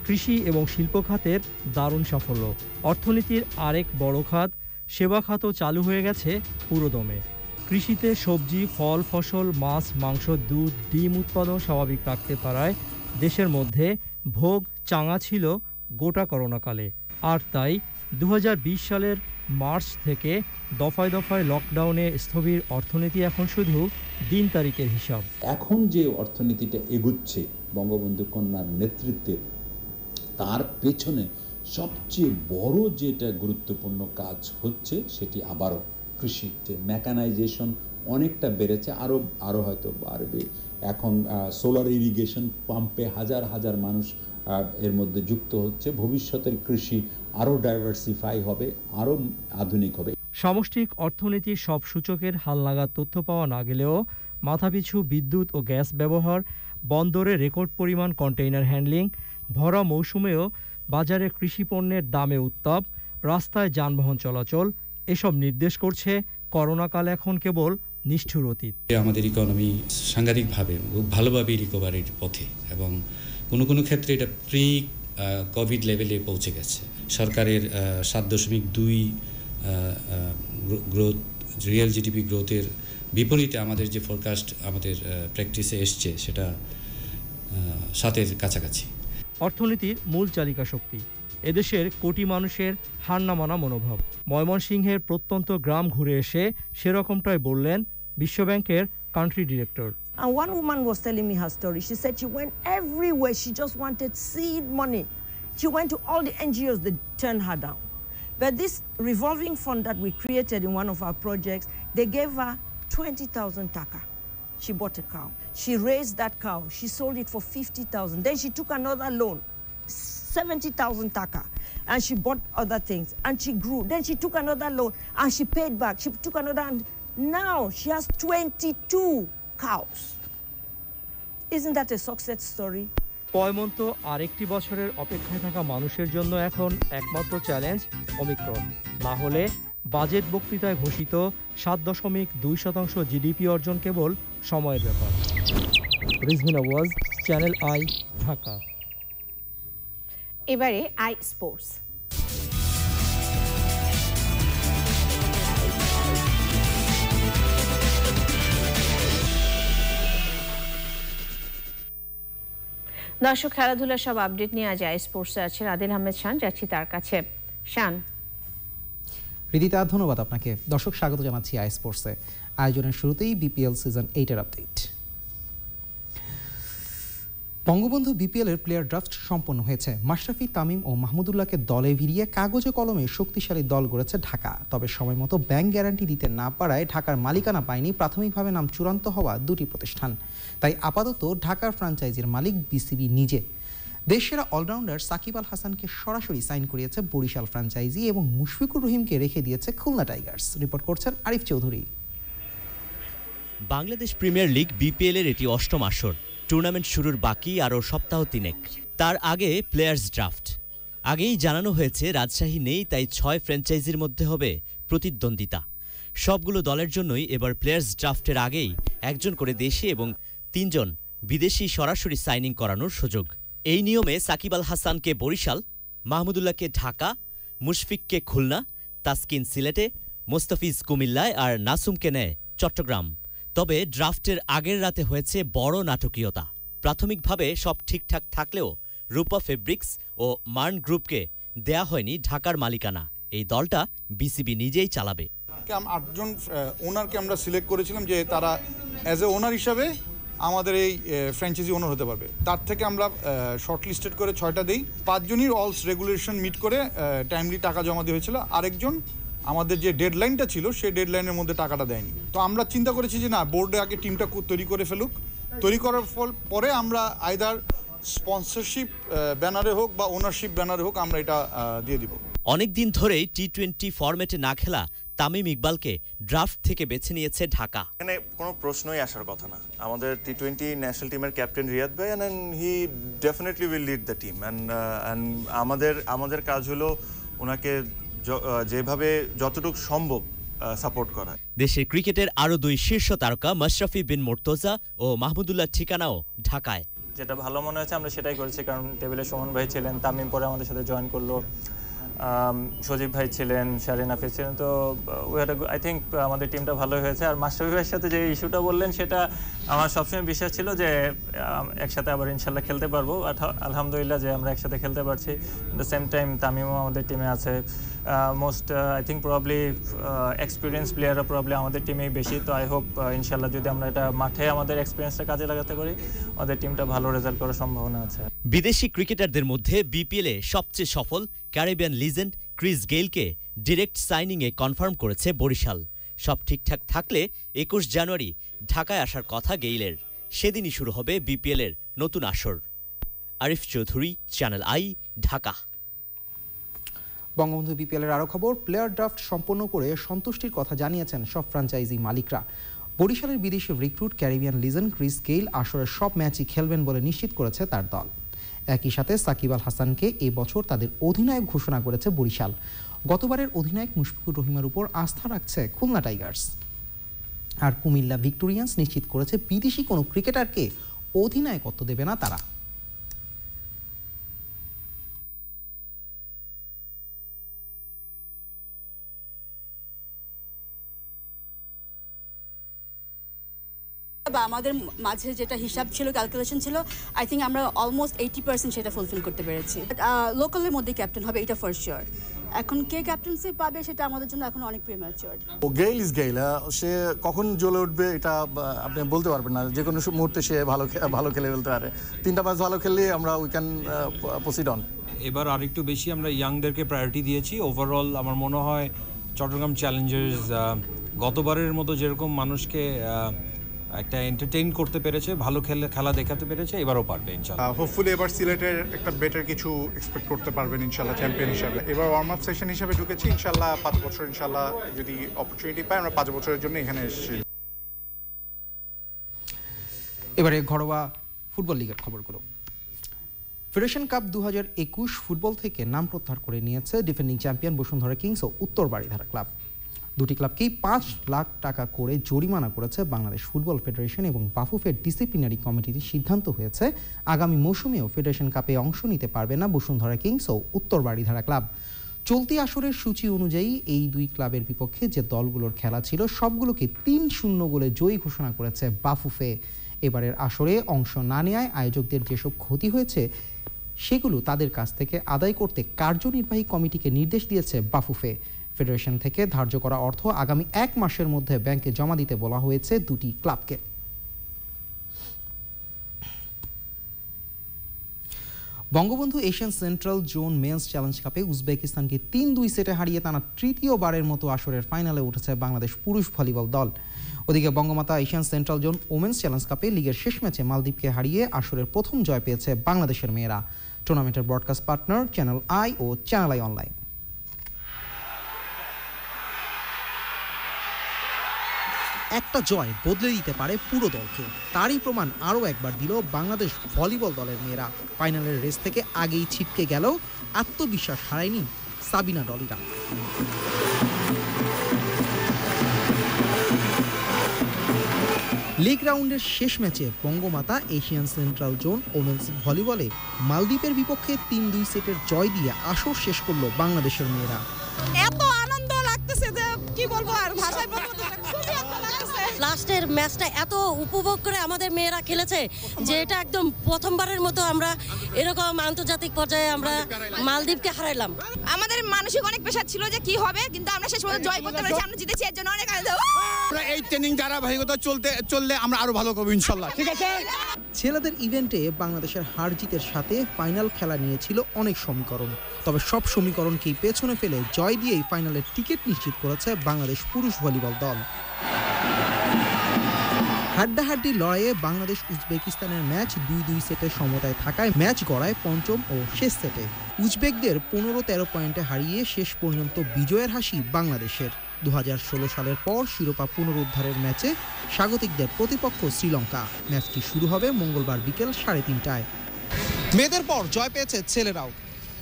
কৃষি এবং শিল্প খাতের দারুণ সাফল্য। অর্থনীতির আরেক বড় খাত সেবা খাতও চালু হয়ে গেছে পুরোদমে। কৃষিতে সবজি, ফল, ফসল, মাছ, মাংস, দুধ, ডিম উৎপাদন স্বাভাবিক রাখতে পারায় দেশের মধ্যে ভোগ চাঙা ছিল গোটা করোনাকালে। আর তাই 2020 সালের মার্চ থেকে দফায় দফায় লকডাউনে স্থবির অর্থনীতি এখন শুধু দিন তারিখের হিসাব। এখন যে অর্থনীতিটা এগুচ্ছে বঙ্গবন্ধু কন্যার নেতৃত্বে, তার পেছনে সবচেয়ে বড় যেটা গুরুত্বপূর্ণ কাজ হচ্ছে সেটি আবারও কৃষি। মেকানাইজেশন অনেকটা বেড়েছে, আরও হয়তো বাড়বে। এখন সোলার ইরিগেশন পাম্পে হাজার হাজার মানুষ এর মধ্যে যুক্ত হচ্ছে। ভবিষ্যতের কৃষি আরও ডাইভার্সিফাই হবে, আরও আধুনিক হবে। সামষ্টিক অর্থনীতির সব সূচকের হালনাগাদ তথ্য পাওয়া না গেলেও মাথাপিছু বিদ্যুৎ ও গ্যাস ব্যবহার, বন্দরে রেকর্ড পরিমাণ কন্টেইনার হ্যান্ডলিং, ভরা মৌসুমেও বাজারে কৃষি পণ্যের দামে উত্তাপ, রাস্তায় যানবাহন চলাচল এসব নির্দেশ করছে করোনাকাল এখন কেবল নিষ্ঠুর অতীত। আমাদের ইকোনমি সাংঘাতিকভাবে ভালোভাবে রিকভারির পথে এবং কোনো ক্ষেত্রে এটা প্রি কোভিড লেভেলে পৌঁছে গেছে। সরকারের 7.2 গ্রোথ, রিয়েল জিডিপি গ্রোথের বিপরীতে আমাদের যে ফোরকাস্ট আমাদের প্র্যাকটিসে এসছে সেটা 7-এর কাছাকাছি। অর্থনীতির মূল চালিকা শক্তি এদেশের কোটি মানুষের হার না মানা মনোভাব। ময়মনসিংহের প্রত্যন্ত গ্রাম ঘুরে এসে সেরকমটাই বললেন বিশ্বব্যাংকের country director. And one woman was telling me her story. She said she went everywhere. She just wanted seed money. She went to all the NGOs that turned her down. But this revolving fund that we created in one of our projects, they gave her 20,000 taka. She bought a cow. She raised that cow. She sold it for 50,000. Then she took another loan, 70,000 taka. And she bought other things. And she grew. Then she took another loan and she paid back. She took another. And now she has 22 cows. Isn't that a success story? পয়মন্ত আরেকটি বছরের অপেক্ষায় থাকা মানুষের জন্য এখন একমাত্র চ্যালেঞ্জ ওমিক্রন। না হলে বাজেট বক্তৃতায় ঘোষিত 7.2% জিডিপি অর্জন কেবল সময়ের ব্যাপার। রিজভিনা ওয়াজ, চ্যানেল আই, ঢাকা। এবারে আই স্পোর্টস। দর্শক, খেলাধুলার সব আপডেট নিয়ে আজ আই স্পোর্টসে আছেন আদিল আহমেদ শান। যাচ্ছি তার কাছে। শান। রিদিতা, ধন্যবাদ আপনাকে। দর্শক, স্বাগত জানাচ্ছি আই স্পোর্টসে। আয়োজনের শুরুতেই বিপিএল সিজন 8-এর আপডেট। বঙ্গবন্ধু বিপিএলের প্লেয়ার ড্রাফট সম্পন্ন হয়েছে। মাশরাফি, তামিম ও মাহমুদুল্লাহকে দলে ভিড়িয়ে কাগজে কলমে শক্তিশালী দল গড়েছে ঢাকা। তবে সময় মতো ব্যাংক গ্যারান্টি দিতে না পারায় ঢাকার মালিকানা পায়নি প্রাথমিকভাবে নাম চূড়ান্ত হওয়া দুটি প্রতিষ্ঠান। তাই আপাতত ঢাকার ফ্র্যাঞ্চাইজির মালিক বিসিবি নিজে। দেশসেরা অলরাউন্ডার সাকিব আল হাসানকে সরাসরি সাইন করিয়েছে বরিশাল ফ্র্যাঞ্চাইজি এবং মুশফিকুর রহিমকে রেখে দিয়েছে খুলনা টাইগার্স। রিপোর্ট করছেন Arif Chowdhury. Bangladesh premier league BPL এর এটি 8ম আসর। টুর্নামেন্ট শুরুর বাকি আরও সপ্তাহ 3 তার আগে প্লেয়ার্স ড্রাফট। আগেই জানানো হয়েছে রাজশাহী নেই, তাই 6 ফ্র্যাঞ্চাইজির মধ্যে হবে প্রতিদ্বন্দ্বিতা। সবগুলো দলের জন্যই এবার প্লেয়ার্স ড্রাফটের আগেই একজন করে দেশি এবং 3 জন বিদেশি সরাসরি সাইনিং করানোর সুযোগ। এই নিয়মে সাকিব আল হাসানকে বরিশাল, মাহমুদুল্লাহকে ঢাকা, মুশফিককে খুলনা, তাসকিন সিলেটে, মোস্তাফিজ কুমিল্লায় আর নাসুমকে নেয় চট্টগ্রাম। তবে ড্রাফটের আগের রাতে হয়েছে বড় নাটকীয়তা। প্রাথমিকভাবে সব ঠিকঠাক থাকলেও রূপা ফেব্রিক্স ও মার্ন গ্রুপকে দেয়া হয়নি ঢাকার মালিকানা। এই দলটা বিসিবি নিজেই চালাবে। 8জন ওনারকে আমরা সিলেক্ট করেছিলাম যে তারা অ্যাজ এ ওনার হিসাবে আমাদের এই ফ্র্যাঞ্চাইজি ওনার হতে পারবে। তার থেকে আমরা শর্ট লিস্টেড করে 6টা দিই। 5 জনই অলস রেগুলেশন মিট করে টাইমলি টাকা জমা দিয়ে হয়েছিল। আরেকজন আমাদের যে ডেডলাইনটা ছিল সেই ডেডলাইনের মধ্যে টাকাটা দেয়নি। তো আমরা চিন্তা করেছি যে না, বোর্ডে আগে টিমটা তৈরি করে ফেলুক। তৈরি করার পরে আমরা আইদার স্পন্সরশিপ ব্যানারে হোক বা ওনারশিপ ব্যানারে হোক আমরা এটা দিয়ে দিব। অনেকদিন ধরেই টি-20 ফরম্যাটে না খেলা তামিম ইকবালকে ড্রাফট থেকে বেছে নিয়েছে ঢাকা। এখানে কোনো প্রশ্নই আসার কথা না। আমাদের টি-20 ন্যাশনাল টিমের ক্যাপ্টেন রিয়াদ ভাই, and he definitely will lead the team. And আমাদের কাজ হলো ওনাকে যেভাবে যতটুকু সম্ভব সাপোর্ট করা। দেশের ক্রিকেটের আরও 2 শীর্ষ তারকা মাশরাফি বিন মুর্তজা ও মাহমুদুল্লাহ ঠিকানাও ঢাকায়। যেটা ভালো মনে হয়েছে আমরা সেটাই করেছি, কারণ টেবিলে সুমন ভাই ছিলেন, তামিম পরে আমাদের সাথে জয়েন করলো, সজীব ভাই ছিলেন, শারিন হাফিজ ছিলেন, তো আই থিঙ্ক আমাদের টিমটা ভালো হয়েছে। আর মাশরাফি ভাইয়ের সাথে যে ইস্যুটা বললেন সেটা আমার সবসময় বিশ্বাস ছিল যে একসাথে আবার ইনশাল্লাহ খেলতে পারবো। আলহামদুলিল্লাহ যে আমরা একসাথে খেলতে পারছি। এট দ্য সেম টাইম তামিমও আমাদের টিমে আছে। Most I think probably experience প্লেয়াররা প্রবাবলি আমাদের টিমেই বেশি। তো আই হোপ ইনশাল্লাহ যদি আমরা এটা মাঠে আমাদের এক্সপিরিয়েন্সটা কাজে লাগাতে পারি, আমাদের টিমটা ভালো রেজাল্ট করার সম্ভাবনা আছে। বিদেশি ক্রিকেটারদের মধ্যে বিপিএলে সবচেয়ে সফল ক্যারিবিয়ান লিজেন্ড ক্রিস গেইলকে ডিরেক্ট সাইনিংয়ে কনফার্ম করেছে বরিশাল। সব ঠিকঠাক থাকলে ২১ জানুয়ারি ঢাকায় আসার কথা গেইলের। সেদিনই শুরু হবে বিপিএলের নতুন আসর। Arif Chowdhury, channel I, Dhaka. বঙ্গবন্ধু বিপিএলের আরও খবর, প্লেয়ার ড্রাফট সম্পন্ন করে সন্তুষ্টির কথা জানিয়েছেন সব ফ্র্যাঞ্চাইজি মালিকরা। বরিশালের বিদেশি recruit Caribbean legend Chris Gayle আসরের সব ম্যাচই খেলবেন বলে নিশ্চিত করেছে তার দল। একই সাথে সাকিব আল হাসানকে এবছর তাদের অধিনায়ক ঘোষণা করেছে বরিশাল। গতবারের অধিনায়ক মুশফিকুর রহিমের উপর আস্থা রাখছে খুলনা টাইগার্স। আর কুমিল্লা ভিক্টোরিয়ান্স নিশ্চিত করেছে বিদেশি কোনো ক্রিকেটারকে অধিনায়কত্ব দেবে না তারা। বা আমাদের মাঝে যেটা হিসাব ছিল, ক্যালকুলেশন ছিল, আই থিঙ্ক আমরা অলমোস্ট 80% সেটা ফুলফিল করতে পেরেছি। লোকালের মধ্যে ক্যাপ্টেন হবে, এটা ফর শিওর। এখন কে ক্যাপ্টেন্সি পাবে সেটা আমাদের জন্য এখন অনেক প্রিম্যাচিওর। গেইল ইজ গেইল, সে কখন জ্বলে উঠবে এটা আপনি বলতে পারবেন না। যে কোনো মুহূর্তে সে ভালো খেলে ফেলতে পারে। 3টা ম্যাচ ভালো খেললে আমরা উই ক্যান প্রসিড অন। এবার আরেকটু বেশি আমরা ইয়াংদেরকে প্রায়োরিটি দিয়েছি। ওভারঅল আমার মনে হয় চট্টগ্রাম চ্যালেঞ্জার্স গতবারের মতো যেরকম মানুষকে একটা এন্টারটেইন করতে পেরেছে, ভালো খেলা দেখাতে পেরেছে, এবারও পারবে ইনশাআল্লাহ। হোপফুলি এবার সিলেটের একটা বেটার কিছু এক্সপেক্ট করতে পারবেন ইনশাআল্লাহ চ্যাম্পিয়ন হিসাবে। এবার ওয়ার্ম আপ সেশন হিসাবে ঢুকেছি ইনশাআল্লাহ। 5 বছর ইনশাআল্লাহ যদি অপরচুনিটি পাই, আমরা 5 বছরের জন্য এখানে এসেছি। এবারে ঘরোয়া ফুটবল লিগের খবরগুলো। ফেডারেশন কাপ 2021 ফুটবল থেকে নাম প্রত্যাহার করে নিয়েছে ডিফেন্ডিং চ্যাম্পিয়ন বসুন্ধরা কিংস ও উত্তর বারিধারা ক্লাব। দুটি ক্লাবকেই 5 লাখ টাকা করে জরিমানা করেছে বাংলাদেশ ফুটবল ফেডারেশন এবং বাফুফের ডিসিপ্লিনারি কমিটির সিদ্ধান্ত হয়েছে আগামী মৌসুমেও ফেডারেশন কাপে অংশ নিতে পারবে না বসুন্ধরা কিংস ও উত্তর বারিধারা ক্লাব। চলতি আসরের সূচি অনুযায়ী এই দুই ক্লাবের বিপক্ষে যে দলগুলোর খেলা ছিল সবগুলোকে 3-0 গোলে জয়ী ঘোষণা করেছে বাফুফে। এবারের আসরে অংশ না নেওয়ায় আয়োজকদের যেসব ক্ষতি হয়েছে সেগুলো তাদের কাছ থেকে আদায় করতে কার্যনির্বাহী কমিটিকে নির্দেশ দিয়েছে বাফুফে। ফেডারেশন থেকে ধার্য করা অর্থ আগামী 1 মাসের মধ্যে ব্যাংকে জমা দিতে বলা হয়েছে দুটি ক্লাবকে। Bangabandhu Asian central zone men's challenge কাপে উজবেকিস্তানকে 3-2 সেটে হারিয়ে টানা তৃতীয়বারের মতো আসরের ফাইনালে উঠেছে বাংলাদেশ পুরুষ ভলিবল দল। ওদিকে Bangamata Asian central zone women's challenge কাপে লিগের শেষ ম্যাচে মালদ্বীপকে হারিয়ে আসরের প্রথম জয় পেয়েছে বাংলাদেশের মেয়েরা। টুর্নামেন্টের ব্রডকাস্ট পার্টনার চ্যানেল আই ও চ্যানেল আই অনলাইন। একটা জয় বদলে দিতে পারে পুরো দলকে, তারই প্রমাণ আরও একবার দিল বাংলাদেশ ভলিবল দলের মেয়েরা। ফাইনালের রেস থেকে আগেই ছিটকে গেল আত্মবিশ্বাস হারায়নি সাবিনা ডলিরা। লিগ রাউন্ডের শেষ ম্যাচে Bangamata Asian central zone women's ভলিবলে মালদ্বীপের বিপক্ষে 3-2 সেটের জয় দিয়ে আসর শেষ করলো বাংলাদেশের মেয়েরা। এত আনন্দ লাগতেছে যে কি বলবো, আর ভাষায় বলবো না, খুবই আনন্দ লাগতেছে। লাস্টের ম্যাচটা এত উপভোগ করে আমাদের মেয়েরা খেলেছে যে এটা একদম প্রথমবারের মতো আমরা এরকম আন্তর্জাতিক পর্যায়ে আমরা মালদ্বীপকে হারাইলাম। আমাদের মানসিক অনেক প্রেসার ছিল যে কি হবে, কিন্তু আমরা শেষ পর্যন্ত জয় করতে পেরেছি, আমরা জিতেছি, এর জন্য অনেক আনন্দ। আমরা এই ট্রেনিং ধারাবাহিকতা চললে আমরা আরো ভালো করব ইনশাআল্লাহ। ঠিক আছে। ছেলেদের ইভেন্টে বাংলাদেশের হার জিতের সাথে ফাইনাল খেলা নিয়েছিল অনেক সমীকরণ, তবে সব সমীকরণকেই পেছনে ফেলে জয় দিয়েই ফাইনালের টিকিট নিশ্চিত করেছে বাংলাদেশ পুরুষ ভলিবল দল। হাড্ডাহাড্ডি লড়াইয়ে বাংলাদেশ উজবেকিস্তানের ম্যাচ 2-2 সেটে সমতায় থাকায় ম্যাচ গড়ায় পঞ্চম ও শেষ সেটে। উজবেকদের 15-13 পয়েন্টে হারিয়ে শেষ পর্যন্ত বিজয়ের হাসি বাংলাদেশের। 2016 সালের পর শিরোপা পুনরুদ্ধারের ম্যাচে স্বাগতিকদের প্রতিপক্ষ শ্রীলঙ্কা। ম্যাচটি শুরু হবে মঙ্গলবার বিকেল 3:30টায়। মেয়েদের পর জয় পেয়েছে ছেলেরাও।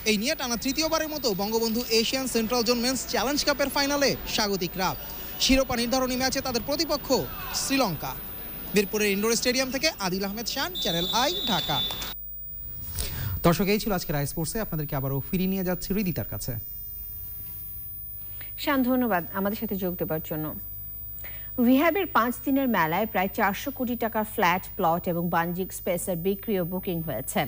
এই নিয়ে টানা তৃতীয়বারের মতো Bangabandhu Asian central zone men's challenge কাপের ফাইনালে স্বাগতিকরা। শিরোপা নির্ধারণী ম্যাচে তাদের প্রতিপক্ষ শ্রীলঙ্কা। মিরপুরের ইন্ডোর স্টেডিয়াম থেকে আদিল আহমেদ শান, চ্যানেল আই, ঢাকা। দর্শক, এই ছিল আজকের আই স্পোর্টসে। আপনাদেরকে আবারও ফিরিয়ে নিয়ে যাচ্ছি হৃদিতার কাছে। শান, ধন্যবাদ আমাদের সাথে যোগ দেওয়ার জন্য। রিহ্যাবের 5 দিনের মেলায় প্রায় 400 কোটি টাকার ফ্ল্যাট, প্লট এবং বাণিজ্যিক স্পেসের বিক্রি ও বুকিং হয়েছে।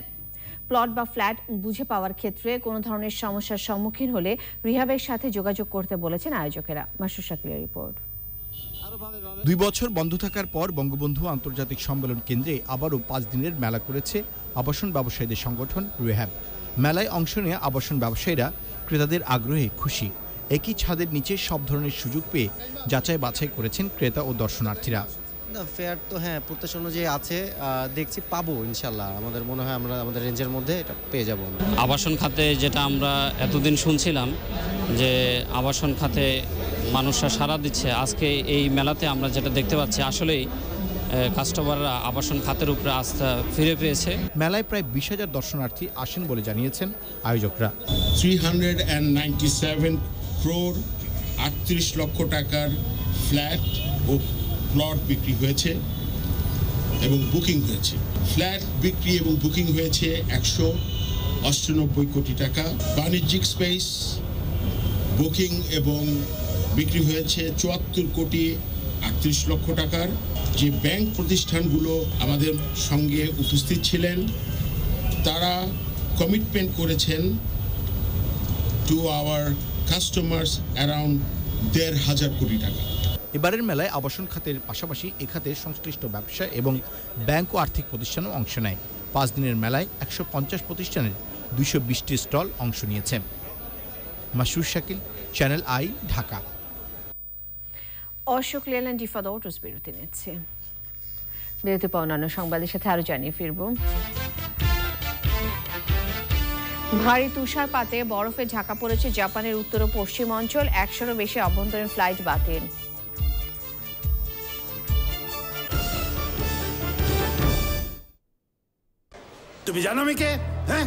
প্লট বা ফ্ল্যাট বুঝে পাওয়ার ক্ষেত্রে কোনো ধরনের সমস্যার সম্মুখীন হলে রিহ্যাবের সাথে যোগাযোগ করতে বলেছেন আয়োজকেরা। মাসুর শাকিলের রিপোর্ট। 2 বছর বন্ধ থাকার পর বঙ্গবন্ধু আন্তর্জাতিক সম্মেলন কেন্দ্রে আবারও 5 দিনের মেলা করেছে আবাসন ব্যবসায়ীদের সংগঠন রিহ্যাব। মেলায় অংশ নিয়ে আবাসন ব্যবসায়ীরা ক্রেতাদের আগ্রহে খুশি। একই ছাদের নিচে সব ধরনের সুযোগ পেয়ে যাচাই বাছাই করেছেন ক্রেতা ও দর্শনার্থীরা। ফেয়ার তো হ্যাঁ প্রত্যাশা অনুযায়ী আছে, দেখছি পাবো ইনশাল্লাহ। আমাদের মনে হয় আমরা আমাদের রেঞ্জের মধ্যে এটা পেয়ে যাব। আবাসন খাতে যেটা আমরা এতদিন শুনছিলাম যে আবাসন খাতে মানুষরা সাড়া দিচ্ছে, আজকে এই মেলাতে আমরা যেটা দেখতে পাচ্ছি আসলেই কাস্টমাররা আবাসন খাতের উপরে আস্থা ফিরে পেয়েছে। মেলায় প্রায় 20,000 দর্শনার্থী আসেন বলে জানিয়েছেন আয়োজকরা। 397 crore 38 লক্ষ টাকার ফ্ল্যাট ও প্লট বিক্রি হয়েছে এবং বুকিং হয়েছে। ফ্ল্যাট বিক্রি এবং বুকিং হয়েছে 198 কোটি টাকা। বাণিজ্যিক স্পেস বুকিং এবং বিক্রি হয়েছে 74 কোটি 38 লক্ষ টাকার। যে ব্যাংক প্রতিষ্ঠানগুলো আমাদের সঙ্গে উপস্থিত ছিলেন তারা কমিটমেন্ট করেছেন টু আওয়ার কাস্টমার্স অ্যারাউন্ড 1,500 কোটি টাকা। এবারের মেলায় আবাসন খাতের পাশাপাশি এ খাতে সংশ্লিষ্ট ব্যবসা এবং ব্যাংক ও আর্থিক প্রতিষ্ঠানও অংশ নেয়। 5 দিনের মেলায় 150 প্রতিষ্ঠানের 220টি স্টল অংশ নিয়েছে। Masur Shakil, channel I, Dhaka. Ashok Leyland ডিফাদ অটোস বিরতি নিচ্ছে। বিরতি পর অন্যান্য সংবাদের সাথে আরো জানিয়ে ফিরব। ভারী তুষারপাতে বরফে ঢাকা পড়েছে জাপানের উত্তর ও পশ্চিম অঞ্চল। 100-এরও বেশি অভ্যন্তরীণ ফ্লাইট বাতিল। তুমি জানো আমি কে? হ্যাঁ,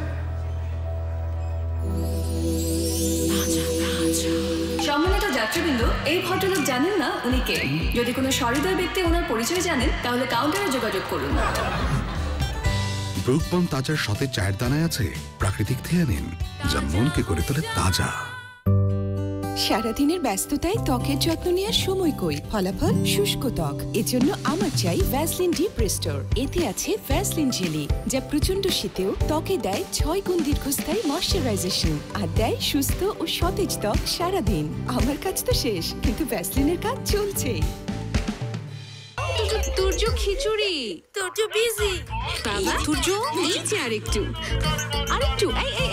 সম্মানিত যাত্রীবৃন্দ, এই ভদ্রলোক জানেন না উনি কে? যদি কোনো সহৃদয় ব্যক্তি ওনার পরিচয় জানেন তাহলে কাউন্টারে যোগাযোগ করুন। ব্রুক বন তাজার সতেজ চায়ের দানায় আছে প্রাকৃতিক থেয়ানিন, যা মনকে করে তোলে তাজা। সারাদিনের ব্যস্ততায় ত্বকের যত্ন নেওয়ার সময় কই, ফলাফল শুষ্ক ত্বক। এজন্য আমার চাই ভ্যাসলিন ডিপ রেস্টোর। এতে আছে ভ্যাসলিন জেলি, যা প্রচন্ড শীতেও ত্বকে দেয় 6 গুণ দীর্ঘস্থায়ী ময়শ্চারাইজেশন আর দেয় সুস্থ ও সতেজ ত্বক সারাদিন। আমার কাজ তো শেষ, কিন্তু ভ্যাসলিনের কাজ চলছে। তুর্য খিচুড়ি, তুর্য বিজি, বাবা তুর্য নিচে আরেকটু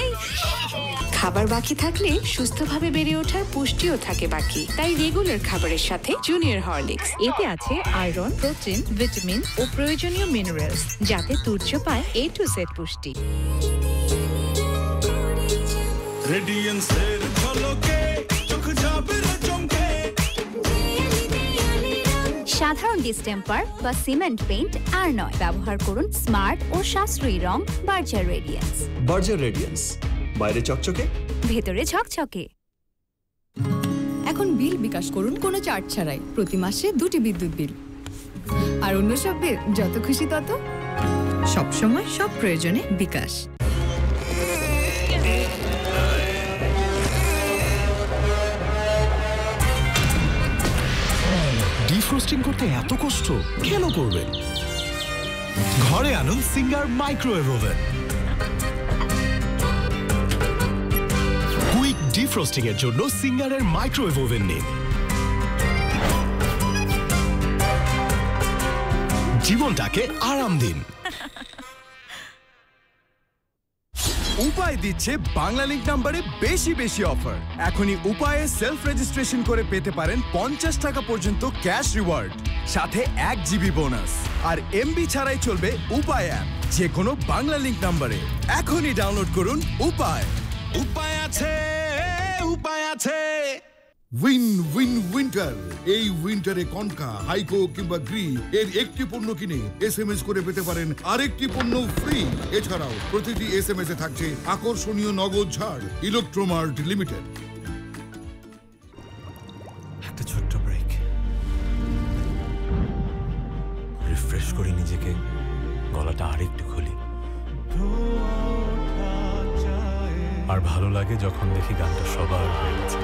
এই খাবার বাকি থাকলে সুস্থভাবে বেড়ে ওঠার পুষ্টিও থাকে বাকি। তাই রেগুলার খাবারের সাথে জুনিয়র হরলিক্স। এতে আছে আয়রন, প্রোটিন, ভিটামিন ও প্রয়োজনীয় মিনারেলস, যাতে তুর্য পায় A to Z পুষ্টি। রেডিয়েন্সের ঝলকে চোখ যাবে চমকে। সাধারণ ডিস্টেম্পার বা সিমেন্ট পেইন্ট আর নয়, ব্যবহার করুন স্মার্ট ও সাশ্রয়ী রং বার্জার রেডিয়েন্স। বার্জার রেডিয়েন্স, বাইরে চকচকে, ভেতরে ঝকঝকে। এখন বিল বিকাশ করুন কোনো চার্জ ছাড়াই, প্রতি মাসে 2টি বিদ্যুৎ বিল। আর অন্য সব বিল যত খুশি তত। সবসময় সব প্রয়োজনে বিকাশ। ডিফ্রস্টিং করতে এত কষ্ট কেন করবেন? ঘরে আনুন singer microwave oven. Quick defrosting এর জন্য সিঙ্গারের মাইক্রোওয়েভ ওভেন নিন। জীবনটাকে আরাম দিন। উপায় দিচ্ছে বাংলালিংক নাম্বারে বেশি বেশি অফার। এখনই উপায়ে সেলফ রেজিস্ট্রেশন করে পেতে পারেন 50 টাকা পর্যন্ত ক্যাশ রিওয়ার্ড, সাথে 1 GB বোনাস। আর MB ছাড়াই চলবে উপায় অ্যাপ, যে কোনো বাংলালিংক নাম্বারে। এখনই ডাউনলোড করুন উপায়। উপায় আছে, উপায় আছে। উইন্টার। এই উইন্টারে কনকা, হাইকো কিংবা গ্রি এর একটি পণ্য কিনে SMS করে পেতে পারেন আরেকটি পণ্য ফ্রি। এছাড়াও প্রতিটি SMS এ থাকছে আকর্ষণীয় নগদ ছাড়। Electromart limited. একটা ছোট্ট ব্রেক, রিফ্রেশ করি নিজেকে, গলাটা আরেকটু খুলি। আর ভালো লাগে যখন দেখি গানটা সবার হয়ে গেছে।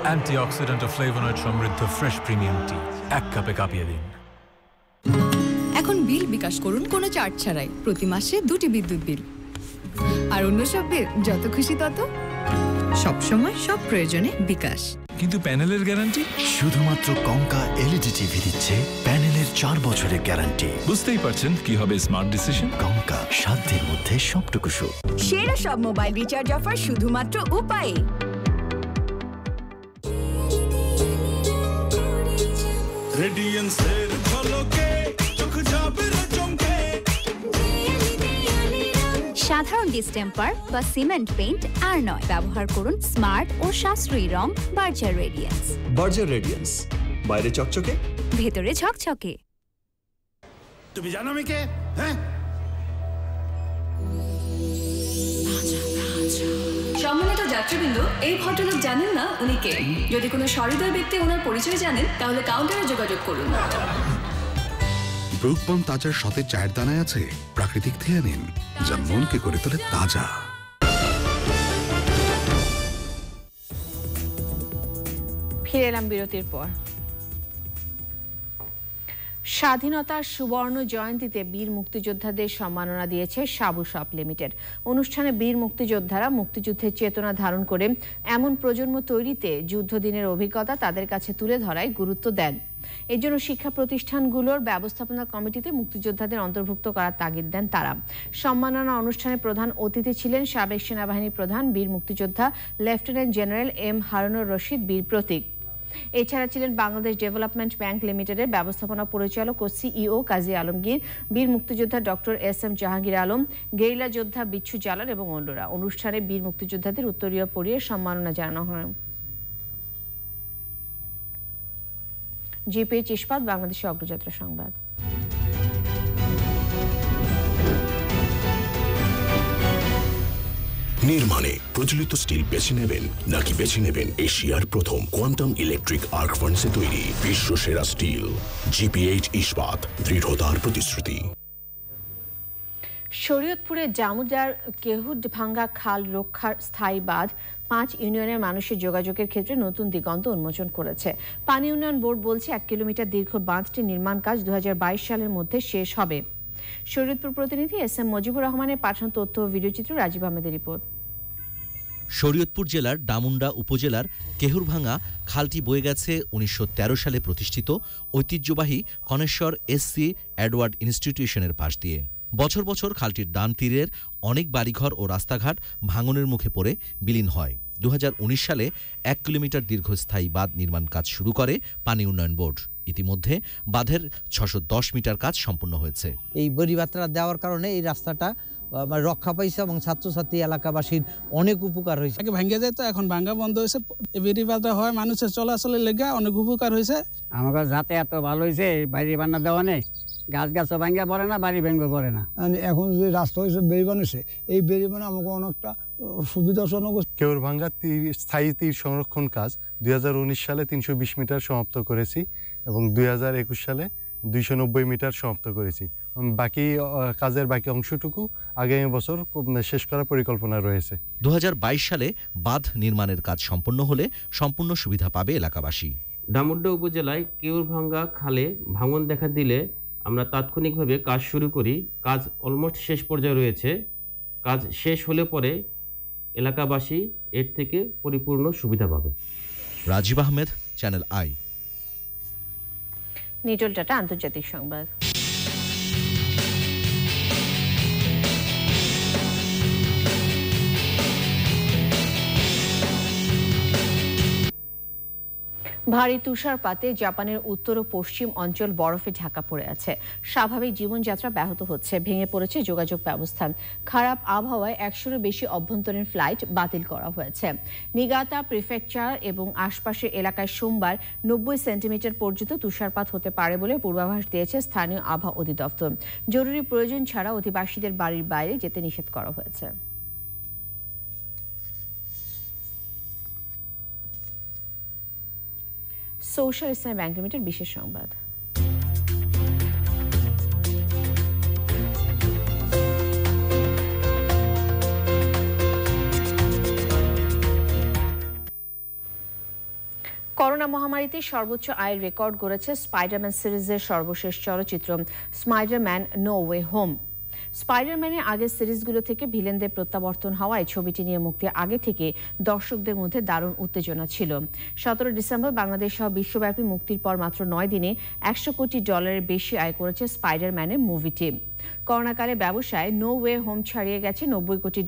অ্যান্টিঅক্সিডেন্ট ও ফ্লেভোনয়েড সমৃদ্ধ ফ্রেশ প্রিমিয়াম টি 1 কাপে কাঁপিয়ে দিন। এখন বিল বিকাশ করুন কোনো চার্জ ছাড়াই, প্রতি মাসে 2টি বিদ্যুৎ বিল। আর অন্য সব বিল যত খুশি তত, সব সময় সব প্রয়োজনে বিকাশ। কিন্তু প্যানেলের গ্যারান্টি? শুধুমাত্র কঙ্কা এলইডি টিভি দিচ্ছে প্যানেলের 4 বছরের গ্যারান্টি। বুঝতেই পারছেন কি হবে স্মার্ট ডিসিশন। কঙ্কা, সাধ্যের মধ্যে সবটুকু সুখ। সেরা সব মোবাইল রিচার্জ অফার শুধুমাত্র উপায়ে। রেডিয়েন্সের ঝলকে চোখ যাবে চমকে। সাধারণ ডিস্টেম্পার বা সিমেন্ট পেইন্ট আর নয়, ব্যবহার করুন স্মার্ট ও সাশ্রয়ী রং বার্জার রেডিয়েন্স। বার্জার রেডিয়েন্স, বাইরে চকচকে, ভেতরে ঝকঝকে। তুমি জানো আমি কে? হ্যাঁ, সম্মানিত যাত্রীবৃন্দ, এই ভদ্রলোক জানেন না উনি কে? যদি কোনো সহৃদয় ব্যক্তি ওনার পরিচয় জানেন তাহলে কাউন্টারে যোগাযোগ করুন। ব্রুক বন্ড তাজার সতেজ চায়ের দানায় আছে প্রাকৃতিক থেয়ানিন, যা মনকে করে তোলে তাজা। ফিরে এলাম বিরতির পর। স্বাধীনতার সুবর্ণ জয়ন্তীতে বীর মুক্তিযোদ্ধাদের সম্মাননা দিয়েছে সাবু শপ লিমিটেড। অনুষ্ঠানে বীর মুক্তিযোদ্ধারা মুক্তিযুদ্ধের চেতনা ধারণ করে এমন প্রজন্ম তৈরিতে যুদ্ধদিনের অভিজ্ঞতা তাদের কাছে তুলে ধরায় গুরুত্ব দেন। এর জন্য শিক্ষা প্রতিষ্ঠানগুলোর ব্যবস্থাপনা কমিটিতে মুক্তিযোদ্ধাদের অন্তর্ভুক্ত করার তাগিদ দেন তারা। সম্মাননা অনুষ্ঠানে প্রধান অতিথি ছিলেন সাবেক সেনাবাহিনী প্রধান বীর মুক্তিযোদ্ধা lieutenant general M Harunur Rashid বীর প্রতীক। এছাড়া ছিলেন বাংলাদেশ ডেভেলপমেন্ট ব্যাংক লিমিটেডের ব্যবস্থাপনা পরিচালক ও সিইও কাজী আলমগীর, বীর মুক্তিযোদ্ধা doctor SM. Jahangir Alam, guerrilla যোদ্ধা বিচ্ছু জালাল এবং অন্যরা। অনুষ্ঠানে বীর মুক্তিযোদ্ধাদের উত্তরীয় পরিয়ে সম্মাননা জানানো হয়। জিপিএইচ ইস্পাত, বাংলাদেশের অগ্রযাত্রা সংবাদ। নির্মাণে প্রচলিত স্টিল বেছে নেবেন নাকি বেছে নেবেন এশিয়ার প্রথম কোয়ান্টাম ইলেকট্রিক আর্ক ফার্নেসে তৈরি বিশ্বসেরা স্টিল? জিপিএইচ ইস্পাত, দৃঢ়তার প্রতিশ্রুতি। শরীয়তপুরে জামুজার কেহুডভাঙ্গা খাল রক্ষার স্থায়ী বাঁধ 5 ইউনিয়নের মানুষের যোগাযোগের ক্ষেত্রে নতুন দিগন্ত উন্মোচন করেছে। পানি উন্নয়ন বোর্ড বলছে 1 কিলোমিটার দীর্ঘ বাঁধটির নির্মাণ কাজ 2022 সালের মধ্যে শেষ হবে। শরীয়তপুর প্রতিনিধি এস.এম. মজিবুর রহমানের পাঠানো তথ্য ও ভিডিওচিত্র, রাজীব আহমেদের রিপোর্ট। শরীয়তপুর জেলার ডামুন্ডা উপজেলার কেহুরভাঙ্গা খালটি বয়ে গেছে 1913 সালে প্রতিষ্ঠিত ঐতিহ্যবাহী কনেশ্বর এস.সি. এডওয়ার্ড ইনস্টিটিউশনের পাশ দিয়ে। বছর বছর খালটির ডান তীরের অনেক বাড়িঘর ও রাস্তাঘাট ভাঙনের মুখে পড়ে বিলীন হয়। 2019 সালে 1 কিলোমিটার দীর্ঘস্থায়ী বাঁধ নির্মাণ কাজ শুরু করে পানি উন্নয়ন বোর্ড। ইতিমধ্যে বাঁধের 610 মিটার কাজ সম্পন্ন হয়েছে। এই বড়িবাত্রা দেওয়ার কারণে এই রাস্তাটা রক্ষা পাইছে এবং ছাত্রছাত্রী এলাকাবাসীর অনেক উপকার হয়েছে। আগে ভেঙে যেত, এখন ভাঙ্গা বন্ধ হয়েছে। বেরিবাদা হয় মানুষের চলাচলের লেগে অনেক উপকার হয়েছে। আমাকে যাতায়াত ভালো হয়েছে, বাড়ি বান্না দেওয়া নেই, গাছও ভাঙ্গা পড়ে না, বাড়ি ভেঙে পড়ে না। এখন যে রাস্তা হয়েছে বেরিবান হয়েছে, এই বেরিবান আমাকে অনেকটা সুবিধাজনক। কেউরভাঙ্গা স্থায়ী তীর সংরক্ষণ কাজ 2019 সালে 320 মিটার সমাপ্ত করেছি এবং 2021 সালে 290 মিটার সমাপ্ত করেছি। বাকি কাজের বাকি অংশটুকু আগামী বছর শেষ করার পরিকল্পনা রয়েছে। 2022 সালে বাঁধ নির্মাণের কাজ সম্পন্ন হলে সম্পূর্ণ সুবিধা পাবে এলাকাবাসী। ডামুড্ডা উপজেলায় কেউরভাঙ্গা খালে ভাঙন দেখা দিলে আমরা তাৎক্ষণিকভাবে কাজ শুরু করি। কাজ অলমোস্ট শেষ পর্যায়ে রয়েছে। কাজ শেষ হলে পরে এলাকাবাসী এর থেকে পরিপূর্ণ সুবিধা পাবে। Rajib Ahmed, channel I. নিটল টাটা, আন্তর্জাতিক সংবাদ। ভারী তুষারপাতে জাপানের উত্তর ও পশ্চিম অঞ্চল বরফে ঢাকা পড়ে আছে। স্বাভাবিক জীবনযাত্রা ব্যাহত হচ্ছে, ভেঙে পড়েছে যোগাযোগ ব্যবস্থা। খারাপ আবহাওয়ায় 100-এরও বেশি অভ্যন্তরীণ ফ্লাইট বাতিল করা হয়েছে। নিগাতা প্রিফেকচার এবং আশপাশের এলাকায় সোমবার 90 সেন্টিমিটার পর্যন্ত তুষারপাত হতে পারে বলে পূর্বাভাস দিয়েছে স্থানীয় আবহাওয়া অধিদপ্তর। জরুরি প্রয়োজন ছাড়া অধিবাসীদের বাড়ির বাইরে যেতে নিষেধ করা হয়েছে। সোশ্যাল ইসলামী ব্যাংক লিমিটেড বিশেষ সংবাদ। করোনা মহামারীতে সর্বোচ্চ আয়ের রেকর্ড গড়েছে স্পাইডারম্যান সিরিজের সর্বশেষ চলচ্চিত্র স্পাইডারম্যান নো ওয়ে হোম। স্পাইডারম্যানের আগের সিরিজগুলো থেকে ভিলেনদের প্রত্যাবর্তন হওয়ায় ছবিটি নিয়ে মুক্তির আগে থেকে দর্শকদের মধ্যে দারুণ উত্তেজনা ছিল। 17 ডিসেম্বর বাংলাদেশ সহ বিশ্বব্যাপী মুক্তির পর মাত্র 9 দিনে $100 কোটি বেশি আয় করেছে স্পাইডারম্যানের মুভিটি। করোনাকালে ব্যবসায় নো ওয়ে হোম ছাড়িয়ে গেছে $90 কোটি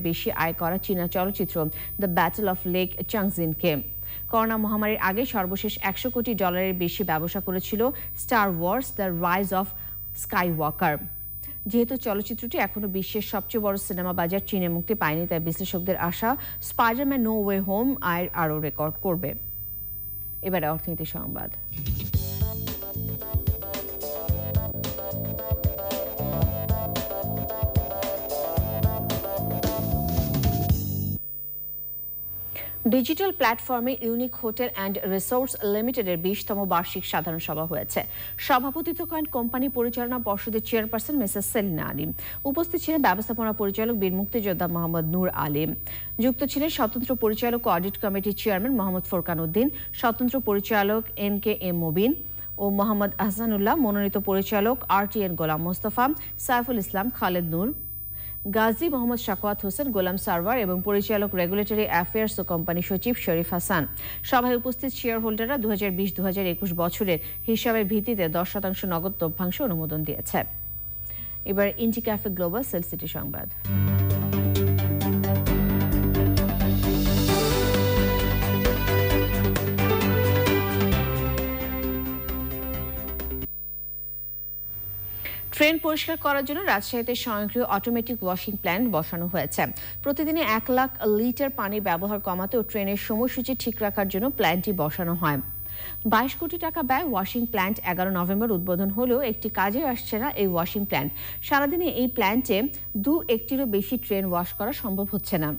বেশি আয় করা চীনা চলচ্চিত্র দ্য ব্যাটল অফ লেক চাংজিনকে। করোনা মহামারীর আগে সর্বশেষ $100 কোটি বেশি ব্যবসা করেছিল Star Wars the rise of Skywalker. যেহেতু চলচ্চিত্রটি এখনো বিশ্বের সবচেয়ে বড় সিনেমা বাজার চীনে মুক্তি পায়নি, তাই বিশ্লেষকদের আশা স্পাইডারম্যান নো ওয়ে হোম আয়ের আরও রেকর্ড করবে। এবারে অর্থনীতি সংবাদ। ডিজিটাল প্ল্যাটফর্মে ইউনিক হোটেল অ্যান্ড রিসোর্টস লিমিটেডের 20তম বার্ষিক সাধারণ সভা হয়েছে। সভাপতিত্ব করেন কোম্পানি পরিচালনা পর্ষদের চেয়ারপারসন মিসেস সেলিনা আলী। উপস্থিত ছিলেন ব্যবস্থাপনা পরিচালক বীর মুক্তিযোদ্ধা মোহাম্মদ নূর আলী। যুক্ত ছিলেন স্বতন্ত্র পরিচালক ও অডিট কমিটির চেয়ারম্যান মোহাম্মদ ফোরকান উদ্দিন, স্বতন্ত্র পরিচালক NKM মুবিন ও মোহাম্মদ আহসানুল্লাহ, মনোনীত পরিচালক RTN গোলাম মোস্তফা, সাইফুল ইসলাম, খালেদ নূর, গাজী মোহাম্মদ শাকওয়াত হোসেন, গোলাম সারওয়ার এবং পরিচালক রেগুলেটরি অ্যাফেয়ার্স ও কোম্পানি সচিব শরীফ হাসান। সভায় উপস্থিত শেয়ার হোল্ডাররা 2020-2021 বছরের হিসাবের ভিত্তিতে 10% নগদ লভ্যাংশ অনুমোদন দিয়েছে। এবার ইন্ডি ক্যাফে গ্লোবাল সেল সিটি সংবাদ। ট্রেন পরিষ্কার করার জন্য রাজশাহীতে স্বয়ংক্রিয় অটোমেটিক ওয়াশিং প্ল্যান্ট বসানো হয়েছে। প্রতিদিনে 1 লাখ লিটার পানি ব্যবহার কমাতে ও ট্রেনের সময়সূচি ঠিক রাখার জন্য প্ল্যান্টটি বসানো হয়। 22 কোটি টাকা ব্যয় ওয়াশিং প্ল্যান্ট 11 নভেম্বর উদ্বোধন হলেও একটি কাজে আসছে না এই ওয়াশিং প্ল্যান্ট। সারাদিনে এই প্ল্যান্টে 2-1টিরও বেশি ট্রেন ওয়াশ করা সম্ভব হচ্ছে না।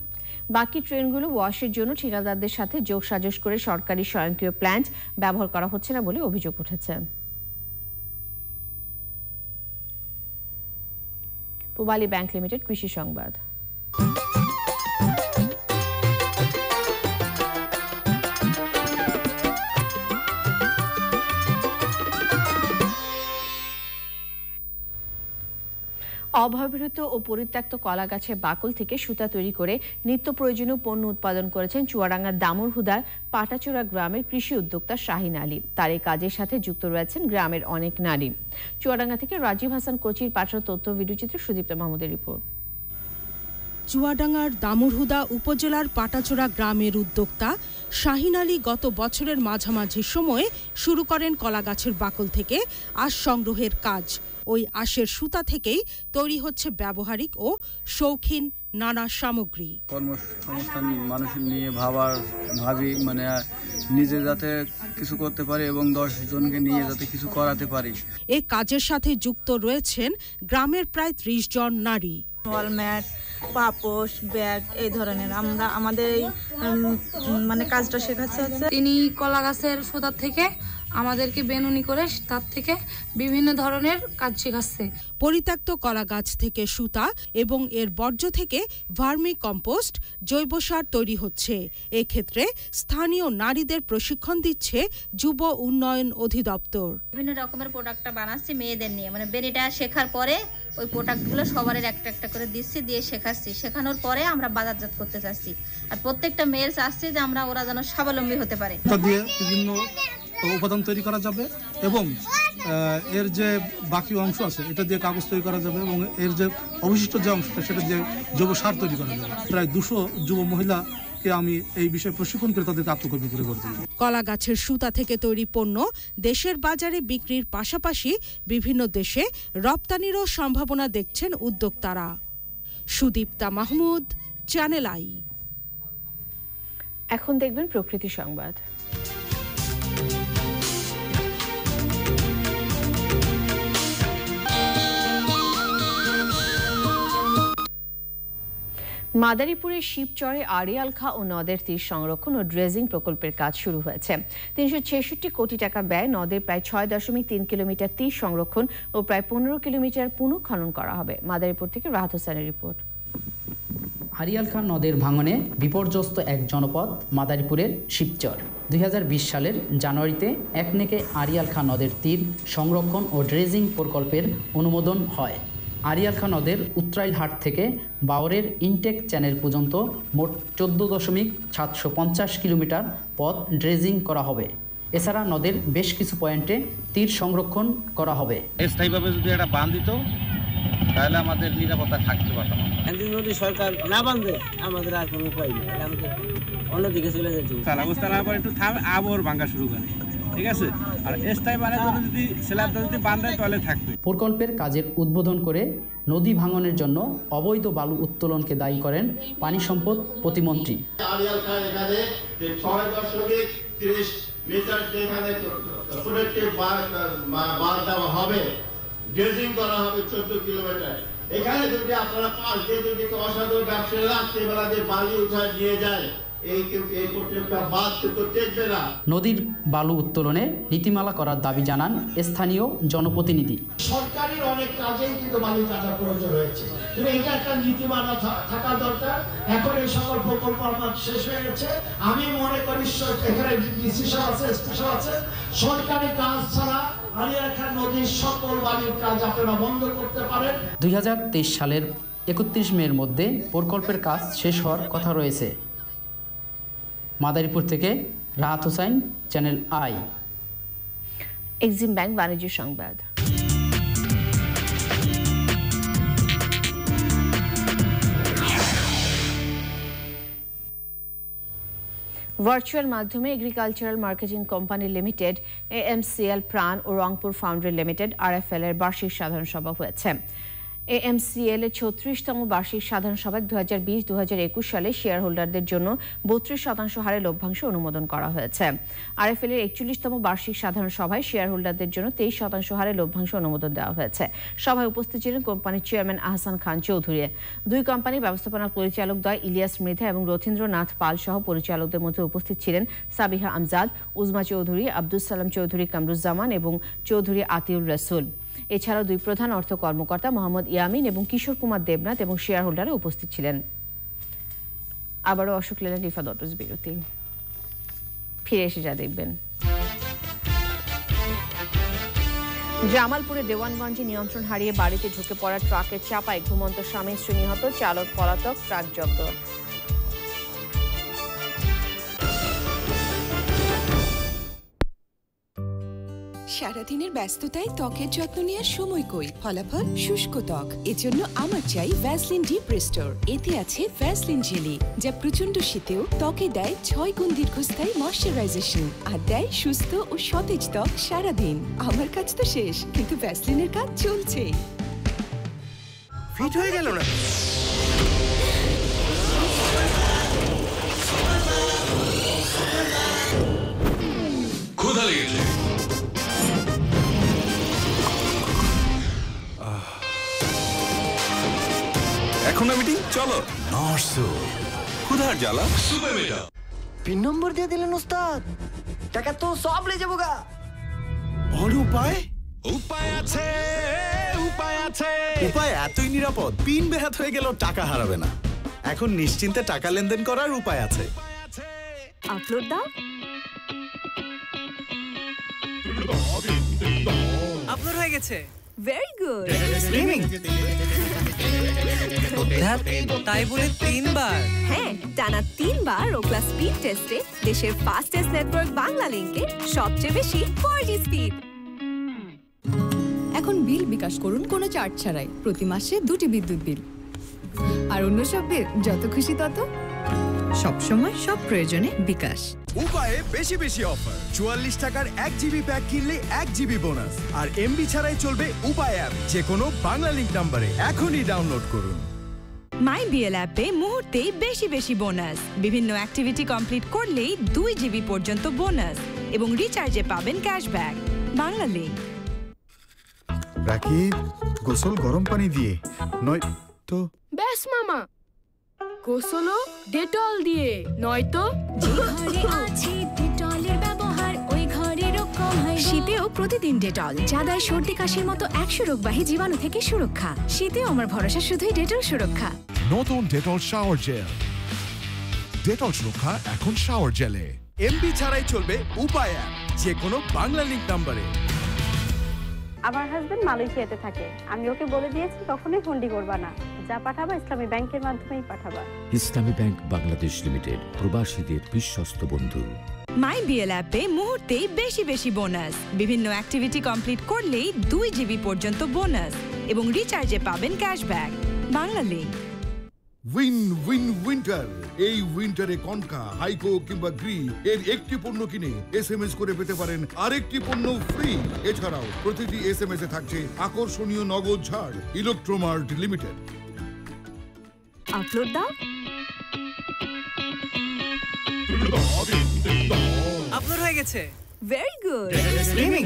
বাকি ট্রেনগুলো ওয়াশের জন্য ঠিকাদারদের সাথে যোগসাজশ করে সরকারি স্বয়ংক্রিয় প্ল্যান্ট ব্যবহার করা হচ্ছে না বলে অভিযোগ উঠেছে। পূবালী ব্যাংক লিমিটেড কৃষি সংবাদ। অব্যবহৃত ও পরিত্যক্ত কলা গাছের বাকল থেকে সুতা তৈরি করে নিত্য প্রয়োজনীয় পণ্য উৎপাদন করেছেন চুয়াডাঙ্গার দামুরহুদার পাটাচোরা গ্রামের কৃষি উদ্যোক্তা শাহিন আলী। তার এই কাজের সাথে যুক্ত রয়েছেন গ্রামের অনেক নারী। চুয়াডাঙ্গা থেকে রাজীব হাসান কোচির পাঠানো তথ্য ভিডিওচিত্র সুদীপ্ত মাহমুদের রিপোর্ট। চুয়াডাঙ্গার দামুরহুদা উপজেলার পাটাচোরা গ্রামের উদ্যোক্তা শাহিন আলী গত বছরের মাঝামাঝি সময়ে শুরু করেন কলা গাছের বাকল থেকে আঁশ সংগ্রহের কাজ। ওই আঁশের সুতা থেকেই তৈরি হচ্ছে ব্যবহারিক ও শৌখিন নানা সামগ্রী। কর্মসংস্থান মানুষের নিয়ে ভাবি মানে নিজে যাতে কিছু করতে পারি এবং 10 জনকে নিয়ে যাতে কিছু করাতে পারি। এই কাজের সাথে যুক্ত রয়েছেন গ্রামের প্রায় 30 জন নারী। ওয়ালম্যাট, পাপোশ, ব্যাগ এই ধরনের আমরা আমাদের মানে কাজটা শেখাচ্ছে হচ্ছে তিনি কলা গাছের সুতা থেকে আমাদেরকে বেনুনি করে তার থেকে বিভিন্ন ধরনের কাজ শেখাচ্ছে। পরিত্যক্ত কলা গাছ থেকে সুতা এবং এর বর্জ্য থেকে ভার্মি কম্পোস্ট জৈব সার তৈরি হচ্ছে। এক্ষেত্রে স্থানীয় নারীদের প্রশিক্ষণ দিচ্ছে যুব উন্নয়ন অধিদপ্তর। বিভিন্ন রকমের প্রোডাক্টটা বানাচ্ছি মেয়েদের নিয়ে, মানে বেনিটা শেখার পরে ওই প্রোডাক্টগুলো সবার একটা করে দিচ্ছি, দিয়ে শেখাচ্ছি। শেখানোর পরে আমরা বাজারজাত করতে চাচ্ছি। আর প্রত্যেকটা মেয়ের চাচ্ছি যে ওরা যেন স্বাবলম্বী হতে পারে। বিভিন্ন উপাদান তৈরি করা যাবে এবং এর যে বাকি অংশ আছে এটা দিয়ে কাগজ তৈরি করা যাবে এবং এর যে অবশিষ্ট যে অংশটা সেটা দিয়ে জৈব সার তৈরি করা যাবে। প্রায় 200 যুব মহিলাকে আমি এই বিষয়ে প্রশিক্ষণ করে তাদেরকে আত্মকর্মী করে গড়ে তুলব। কলা গাছের সুতা থেকে তৈরি পণ্য দেশের বাজারে বিক্রির পাশাপাশি বিভিন্ন দেশে রপ্তানিরও সম্ভাবনা দেখছেন উদ্যোক্তারা। Sudipta Mahmud, channel I. এখন দেখবেন প্রকৃতি সংবাদ। মাদারীপুরের শিবচরে আড়িয়ালখা ও নদের তীর সংরক্ষণ ও ড্রেজিং প্রকল্পের কাজ শুরু হয়েছে। 366 কোটি টাকা ব্যয় নদের প্রায় 6.3 কিলোমিটার তীর সংরক্ষণ ও প্রায় 15 কিলোমিটার পুনঃখনন করা হবে। মাদারীপুর থেকে রাহাত হোসেনের রিপোর্ট। আড়িয়ালখা নদের ভাঙনে বিপর্যস্ত এক জনপদ মাদারীপুরের শিবচর। 2020 সালের জানুয়ারিতে একনেকে আড়িয়াল খাঁ নদের তীর সংরক্ষণ ও ড্রেজিং প্রকল্পের অনুমোদন হয়। আড়িয়াল খাঁ নদের উত্তরাইল হাট থেকে বাওরের ইনটেক চ্যানেল পর্যন্ত মোট 14.750 কিলোমিটার পথ ড্রেজিং করা হবে। এছাড়া নদের বেশ কিছু পয়েন্টে তীর সংরক্ষণ করা হবে। স্থায়ীভাবে যদি একটা বাঁধ দিত তাহলে আমাদের নিরাপত্তা থাকতে পারতাম। যদি সরকার না বাঁধে আমাদের আর কোনো উপায় নেই, আমাদের অন্যদিকে চলে যেতে অবস্থা না পরে একটু থাম আবার ভাঙা শুরু করে, ঠিক আছে। আর স্থায়ী বাঁধে যদি স্ল্যাবটা যদি বাঁধে তাহলে থাকবে। প্রকল্পের কাজের উদ্বোধন করে নদী ভাঙনের জন্য অবৈধ বালু উত্তোলনকে দায়ী করেন পানি সম্পদ প্রতিমন্ত্রী। আড়িয়াল খাঁ এখানে 6.30 মিটার এখানে প্রোটেক্টিভ বাঁধ দেওয়া হবে, ড্রেজিং করা হবে 14 কিলোমিটার। এখানে যদি আপনারা পাশ দিয়ে যদি অসাধু ব্যবসায়ী রাত্রিবেলা যে বালি উঠায় নিয়ে যায়, নদীর বালু উত্তোলনে নীতিমালা করার দাবি জানান স্থানীয় জনপ্রতিনিধি। সরকারের অনেক কাজেই কিন্তু বালি কাটার প্রয়োজন রয়েছে, কিন্তু এটা একটা নীতিমালা থাকা দরকার। এখন এই সকল প্রকল্প আমার শেষ হয়ে গেছে। আমি মনে করি এখানে ডিসিশন আছে, স্পেশাল আছে, সরকারি কাজ ছাড়া আড়িয়াল খাঁ নদীর সকল বালির কাজ আপনারা বন্ধ করতে পারেন। 2023 সালের 31 মের মধ্যে প্রকল্পের কাজ শেষ হওয়ার কথা রয়েছে। মাদারীপুর থেকে Rahat Hossain, channel I. Exim bank বাণিজ্য সংবাদ। ভার্চুয়াল মাধ্যমে agricultural marketing company limited, AMCL প্রাণ ও রংপুর ফাউন্ড্রি লিমিটেড RFL এর বার্ষিক সাধারণ সভা হয়েছে। AMCL এর 36তম বার্ষিক সাধারণ সভায় 2020-2021 সালে শেয়ার হোল্ডারদের জন্য 32% হারে লভ্যাংশ অনুমোদন করা হয়েছে। RFL এর 41তম বার্ষিক সাধারণ সভায় শেয়ার হোল্ডারদের জন্য 23% হারে লভ্যাংশ অনুমোদন দেওয়া হয়েছে। সভায় উপস্থিত ছিলেন কোম্পানির চেয়ারম্যান আহসান খান চৌধুরী। দুই কোম্পানির ব্যবস্থাপনা পরিচালক দ্বয় ইলিয়াস মৃধা এবং রথীন্দ্রনাথ পাল সহ পরিচালকদের মধ্যে উপস্থিত ছিলেন সাবিহা আমজাদ, উজমা চৌধুরী, আব্দুল সালাম চৌধুরী কামরুজ্জামান এবং চৌধুরী আতিউর রসুল। এছাড়াও দুই প্রধান অর্থ কর্মকর্তা মোহাম্মদ ইয়ামিন এবং কিশোর কুমার দেবনাথ এবং শেয়ার হোল্ডাররা উপস্থিত ছিলেন। আবারও অশোক লেল্যান্ড রিফাত অটোস বিরতি, ফিরে এসে যা দেখবেন। জামালপুরে দেওয়ানগঞ্জে নিয়ন্ত্রণ হারিয়ে বাড়িতে ঢুকে পড়া ট্রাকের চাপায় ঘুমন্ত স্বামী স্ত্রী নিহত, চালক পলাতক, ট্রাক জব্দ। সারাদিনের ব্যস্ততায় ত্বকের যত্ন নেওয়ার সময় কই, ফলাফল শুষ্ক ত্বক। এজন্য আমার চাই ভ্যাসলিন ডিপ রেস্টোর। এতে আছে ভ্যাসলিন জেলি, যা প্রচন্ড শীতেও ত্বকে দেয় 6 গুণ দীর্ঘস্থায়ী ময়শ্চারাইজেশন আর দেয় সুস্থ ও সতেজ ত্বক সারাদিন। আমার কাজ তো শেষ, কিন্তু ভ্যাসলিনের কাজ চলছে। ফিট হয়ে গেল না? ক্ষুধা লেগেছে। এখন না মিটিং, চলো। নরসু ক্ষুধার জ্বালা সুপে মেটা। পিন নম্বর দিয়ে দিলেন ওস্তাদ, টাকা তো সব লে যাবো গা। আর উপায়? উপায় আছে, উপায় আছে। উপায় এতই নিরাপদ, পিন বেহাত হয়ে গেল টাকা হারাবে না। এখন নিশ্চিন্তে টাকা লেনদেন করার উপায় আছে। আপলোড দাও। আপলোড হয়ে গেছে। Very good. স্ট্রিমিং তাই বলে 3 বার? হ্যাঁ, টানা 3 বার ওকলা স্পিড টেস্টে দেশের ফাস্টেস্ট নেটওয়ার্ক বাংলা লিংকে সবচেয়ে বেশি 4G স্পিড। এখন বিল বিকাশ করুন কোনো চার্জ ছাড়াই, প্রতি মাসে 2টি বিদ্যুৎ বিল। আর অন্য সব বিল যত খুশি তত, সব সময় সব প্রয়োজনে বিকাশ। উপায়ে বেশি বেশি অফার। 44 টাকার 1 GB প্যাক কিনলে 1 GB বোনাস, আর এমবি ছাড়াই চলবে উপায় অ্যাপ। যে কোনো বাংলা লিংক নম্বরে এখনই ডাউনলোড করুন। মাই বিএল অ্যাপে মুহূর্তেই বেশি বেশি বোনাস। বিভিন্ন অ্যাক্টিভিটি কমপ্লিট করলেই 2 GB পর্যন্ত বোনাস এবং রিচার্জে পাবেন ক্যাশব্যাক। বাংলা লিংক। রাকিব, গোসল গরম পানি দিয়ে নয় তো। ব্যাস মামা, গোসলও ডেটল দিয়ে, নয়তো যে ঘরে আছে ডেটলের ব্যবহার ওই ঘরেরও কম হয়। শীতেও প্রতিদিন ডেটল, যা দেয় সর্দি কাশির মতো 100 রোগবাহী জীবাণু থেকে সুরক্ষা। শীতেও আমার ভরসা শুধুই ডেটল সুরক্ষা। নতুন ডেটল শাওয়ার জেল। ডেটল সুরক্ষা এখন শাওয়ার জেলে। এমবি ছাড়াই চলবে উপায় অ্যাপ, যে কোনো বাংলা লিংক নম্বরে। আমার হাজবেন্ড মালয়েশিয়াতে থাকে, আমি ওকে বলে দিয়েছি কখনোই হুন্ডি করবা না, যা পাঠাবা ইসলামী ব্যাংকের মাধ্যমেই পাঠাবা। ইসলামী ব্যাংক বাংলাদেশ লিমিটেড, প্রবাসীদের বিশ্বস্ত বন্ধু। মাই বিএল অ্যাপে মুহূর্তেই বেশি বেশি বোনাস। বিভিন্ন অ্যাক্টিভিটি কমপ্লিট করলেই 2 জিবি পর্যন্ত বোনাস এবং রিচার্জে পাবেন cashback. Bangla link. Win win winter. এই উইন্টারে কনকা, হাইকো কিংবা গ্রি এর একটি পণ্য কিনে SMS করে পেতে পারেন আরেকটি পণ্য ফ্রি। এছাড়াও প্রতিটি SMS এ থাকছে আকর্ষণীয় নগদ ছাড়। Electromart limited. আপলোড দাও। আপলোড হয়ে গেছে। Very good. স্ট্রিমিং।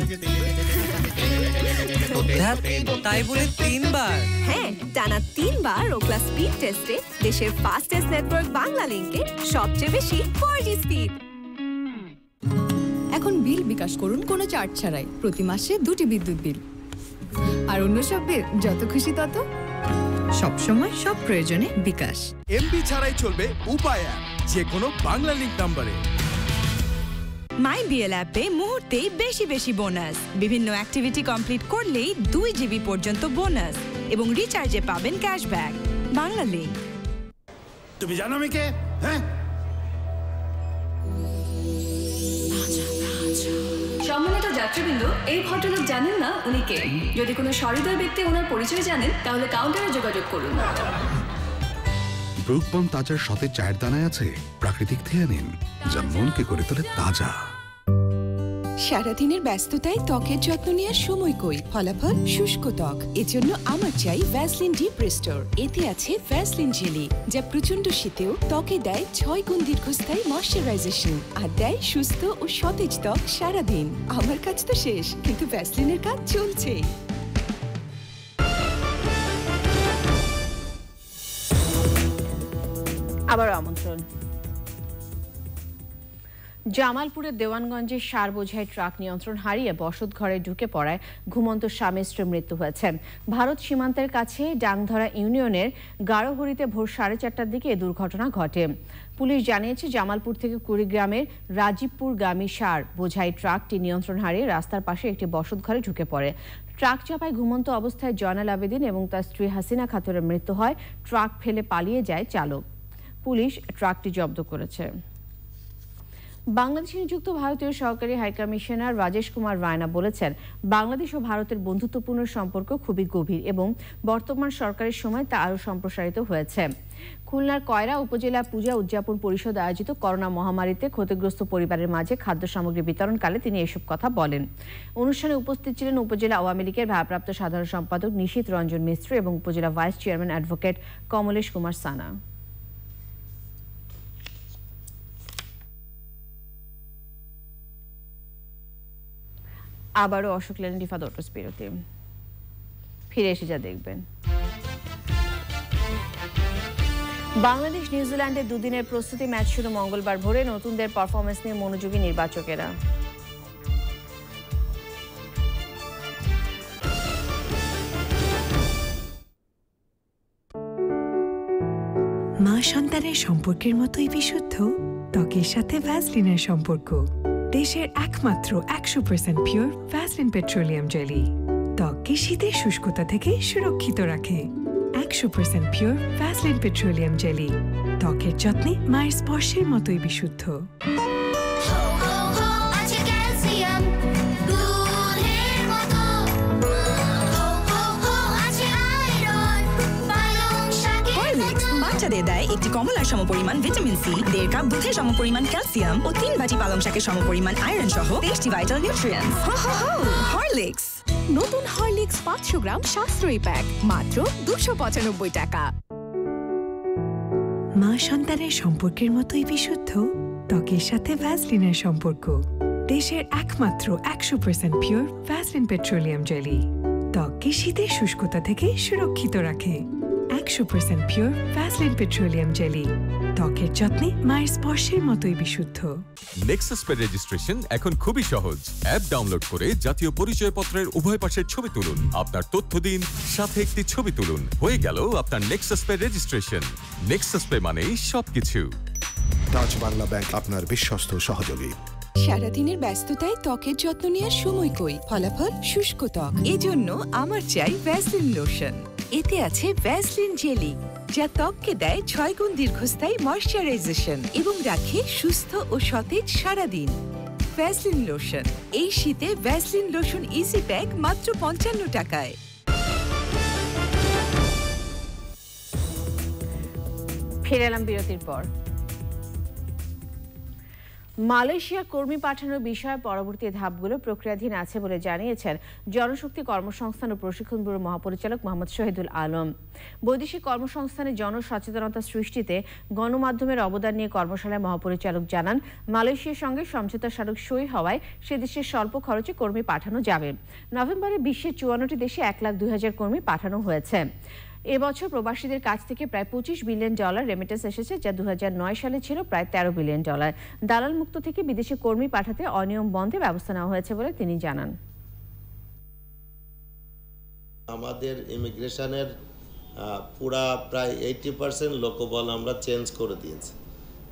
তাই বলে 3 বার? হ্যাঁ, টানা 3 বার ওকলা স্পিড টেস্টে দেশের ফাস্টেস্ট নেটওয়ার্ক বাংলা লিংকে সবচেয়ে বেশি 4G স্পিড। এখন বিল বিকাশ করুন কোনো চার্জ ছাড়াই, প্রতি মাসে 2টি বিদ্যুৎ বিল। আর অন্য সব বিল যত খুশি তত, সব সময় সব প্রয়োজনে বিকাশ। এমবি ছাড়াই চলবে উপায় অ্যাপ, যে কোনো বাংলা লিংক নম্বরে। মাই বিএল অ্যাপে মুহূর্তেই বেশি বেশি বোনাস। বিভিন্ন অ্যাক্টিভিটি কমপ্লিট করলেই 2 জিবি পর্যন্ত বোনাস এবং রিচার্জে পাবেন ক্যাশব্যাক। বাংলা লিংক। তুমি জানো আমি কে? হ্যাঁ, সম্মানিত যাত্রীবৃন্দ, এই ভদ্রলোক জানেন না উনি কে? যদি কোনো সহৃদয় ব্যক্তি ওনার পরিচয় জানেন তাহলে কাউন্টারে যোগাযোগ করুন। ব্রুকবন তাজার সতেজ চায়ের দানায় আছে প্রাকৃতিক থেয়ানিন, যা মনকে করে তোলে তাজা। সারাদিনের ব্যস্ততায় ত্বকের যত্ন নেওয়ার সময় কই? ফলাফল শুষ্ক ত্বক। এজন্য আমার চাই ভ্যাসলিন ডিপ রেস্টোর। এতে আছে ভ্যাসলিন জেলি, যা প্রচন্ড শীতেও ত্বকে দেয় 6 গুণ দীর্ঘস্থায়ী ময়শ্চারাইজেশন আর দেয় সুস্থ ও সতেজ ত্বক সারাদিন। আমার কাজ তো শেষ, কিন্তু ভ্যাসলিনের কাজ চলছে। আবার আমন্ত্রণ। জামালপুরের দেওয়ানগঞ্জে সার বোঝাই ট্রাক নিয়ন্ত্রণ হারিয়ে বসত ঘরে ঢুকে পড়ায় ঘুমন্ত স্বামী স্ত্রীর মৃত্যু হয়েছে। ভারত সীমান্তের কাছে ডাংধরা ইউনিয়নের গাড়োহরিতে ভোর 4:30টার দিকে এ দুর্ঘটনা ঘটে। পুলিশ জানিয়েছে জামালপুর থেকে কুড়িগ্রামের রাজীবপুরগামী সার বোঝাই ট্রাকটি নিয়ন্ত্রণ হারিয়ে রাস্তার পাশে একটি বসত ঘরে ঢুকে পড়ে। ট্রাক চাপায় ঘুমন্ত অবস্থায় জয়নাল আবেদিন এবং তার স্ত্রী হাসিনা খাতুনের মৃত্যু হয়। ট্রাক ফেলে পালিয়ে যায় চালক। পুলিশ ট্রাকটি জব্দ করেছে। বাংলাদেশে নিযুক্ত ভারতীয় সহকারী হাইকমিশনার রাজেশ কুমার রায়না বলেছেন, বাংলাদেশ ও ভারতের বন্ধুত্বপূর্ণ সম্পর্ক খুবই গভীর এবং বর্তমান সরকারের সময় তা আরও সম্প্রসারিত হয়েছে। খুলনার কয়রা উপজেলা পূজা উদযাপন পরিষদ আয়োজিত করোনা মহামারীতে ক্ষতিগ্রস্ত পরিবারের মাঝে খাদ্য সামগ্রী বিতরণকালে তিনি এসব কথা বলেন। অনুষ্ঠানে উপস্থিত ছিলেন উপজেলা আওয়ামী লীগের ভারপ্রাপ্ত সাধারণ সম্পাদক নিশীথ রঞ্জন মিশ্র এবং উপজেলা vice chairman advocate Kamlesh Kumar Sana. আবারও অশোক লেন রিফাত অটোস বিরতি, ফিরে এসে যা দেখবেন। বাংলাদেশ নিউজিল্যান্ডের দুদিনের প্রস্তুতি ম্যাচ শুরু মঙ্গলবার ভোরে। নতুনদের পারফরমেন্স নিয়ে মনোযোগী নির্বাচকেরা। মা সন্তানের সম্পর্কের মতোই বিশুদ্ধ ত্বকের সাথে ভ্যাসলিনের সম্পর্ক। দেশের একমাত্র 100% পিওর ভ্যাসলিন পেট্রোলিয়াম জেলি ত্বককে শীতের শুষ্কতা থেকে সুরক্ষিত রাখে। 100% পিওর ভ্যাসলিন পেট্রোলিয়াম জেলি ত্বকের যত্নে মায়ের স্পর্শের মতোই বিশুদ্ধ। বাচ্চাদের দেয় একটি কমলার সমপরিমাণ ভিটামিন সি, 1.5 কাপ দুধের সমপরিমাণ ক্যালসিয়াম ও 3 বাটি পালং শাকের সমপরিমাণ আয়রন সহ 20টি ভাইটাল নিউট্রিয়েন্টস। হরলিক্স। নতুন হরলিক্স 500 গ্রাম সাশ্রয়ী প্যাক, মাত্র 295 টাকা। মা সন্তানের সম্পর্কের মতোই বিশুদ্ধ ত্বকের সাথে ভ্যাসলিনের সম্পর্ক। দেশের একমাত্র 100% পিওর ভ্যাসলিন পেট্রোলিয়াম জেলি ত্বককে শীতের শুষ্কতা থেকে সুরক্ষিত রাখে। 100% পিওর ভ্যাসলিন পেট্রোলিয়াম জেলি ত্বকের যত্নে মায়ের স্পর্শের মতোই বিশুদ্ধ। নেক্সাস পে রেজিস্ট্রেশন এখন খুবই সহজ। অ্যাপ ডাউনলোড করে জাতীয় পরিচয়পত্রের উভয় পাশের ছবি তুলুন, আপনার তথ্য দিন, সাথে একটি ছবি তুলুন, হয়ে গেল আপনার Nexus pay registration. Nexus pay মানেই সবকিছু। ডাচ বাংলা ব্যাংক আপনার বিশ্বস্ত সহযোগী। সারাদিনের ব্যস্ততায় ত্বকের যত্ন নেওয়ার সময় কই, ফলাফল শুষ্ক ত্বক। এজন্য আমার চাই ভ্যাসলিন লোশন। এতে আছে ভ্যাসলিন জেলি, যা ত্বককে দেয় 6 গুণ দীর্ঘস্থায়ী ময়শ্চারাইজেশন এবং রাখে সুস্থ ও সতেজ সারাদিন। ভ্যাসলিন লোশন, এই শীতে ভ্যাসলিন লোশন ইজি প্যাক মাত্র 55 টাকায়। ফিরে এলাম বিরতির পর। মালয়েশিয়া কর্মী পাঠানোর বিষয়ে পরবর্তী ধাপগুলো প্রক্রিয়াধীন আছে বলে জানিয়েছেন জনশক্তি কর্মসংস্থান ও প্রশিক্ষণ ব্যুরো মহাপরিচালক মোহাম্মদ শহীদুল আলম। বৈদেশিক কর্মসংস্থানে জনসচেতনতা সৃষ্টিতে গণমাধ্যমের অবদান নিয়ে কর্মশালায় মহাপরিচালক জানান, মালয়েশিয়ার সঙ্গে সমঝোতা স্মারক সই হওয়ায় সে দেশে স্বল্প খরচে কর্মী পাঠানো যাবে। নভেম্বরে বিশ্বের 54টি দেশে 1,02,000 কর্মী পাঠানো হয়েছে। এবছর প্রবাসীদের কাছ থেকে প্রায় $25 বিলিয়ন রেমিটেন্স এসেছে, যা 2009 সালে ছিল প্রায় $13 বিলিয়ন। দালাল মুক্ত থেকে বিদেশে কর্মী পাঠাতে অনিয়ম বন্ধে ব্যবস্থা নেওয়া হয়েছে বলে তিনি জানান। আমাদের ইমিগ্রেশনের পুরা প্রায় 80% লোকবল আমরা চেঞ্জ করে দিয়েছি।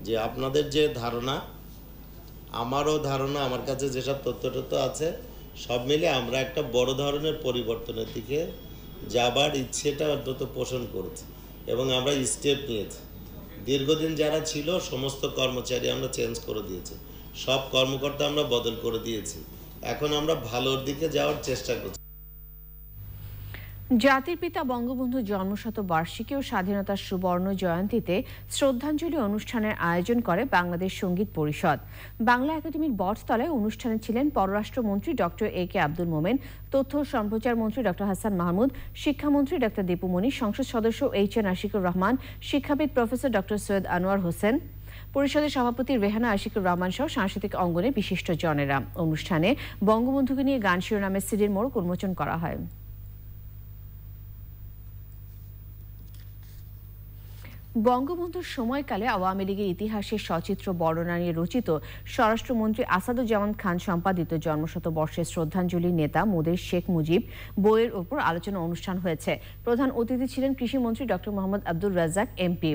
যে আপনাদের যে ধারণা, আমারও ধারণা, আমার কাছে যেসব তথ্য আছে সব মিলে আমরা একটা বড় ধরনের পরিবর্তনের দিকে যাবার ইচ্ছেটা অন্তত পোষণ করেছি এবং আমরা স্টেপ নিয়েছি। দীর্ঘদিন যারা ছিল সমস্ত কর্মচারী আমরা চেঞ্জ করে দিয়েছি, সব কর্মকর্তা আমরা বদল করে দিয়েছি। এখন আমরা ভালোর দিকে যাওয়ার চেষ্টা করছি। জাতির পিতা বঙ্গবন্ধুর জন্মশতবার্ষিকী ও স্বাধীনতার সুবর্ণ জয়ন্তীতে শ্রদ্ধাঞ্জলি অনুষ্ঠানের আয়োজন করে বাংলাদেশ সঙ্গীত পরিষদ। বাংলা একাডেমির বটতলায় অনুষ্ঠানে ছিলেন পররাষ্ট্রমন্ত্রী ডক্টর এ কে আব্দুল মোমেন, তথ্য ও সম্প্রচার মন্ত্রী ডক্টর হাসান মাহমুদ, শিক্ষামন্ত্রী ডক্টর দীপু মনি, সংসদ সদস্য এইচ.এন. আশিকুর রহমান, শিক্ষাবিদ প্রফেসর ডক্টর সৈয়দ আনোয়ার হোসেন, পরিষদের সভাপতি রেহানা আশিকুর রহমান সহ সাংস্কৃতিক অঙ্গনে বিশিষ্ট জনেরা। অনুষ্ঠানে বঙ্গবন্ধুকে নিয়ে গান শিরোনামের সিডির মোড়ক উন্মোচন করা হয়। বঙ্গবন্ধুর সময়কালে আওয়ামী লীগের ইতিহাসের সচিত্র বর্ণনা নিয়ে রচিত স্বরাষ্ট্রমন্ত্রী আসাদুজ্জামান খান সম্পাদিত জন্মশতবর্ষের শ্রদ্ধাঞ্জলি নেতা মোদের শেখ মুজিব বইয়ের ওপর আলোচনা অনুষ্ঠান হয়েছে। প্রধান অতিথি ছিলেন কৃষিমন্ত্রী ডক্টর মোহাম্মদ আব্দুর রাজ্জাক এমপি।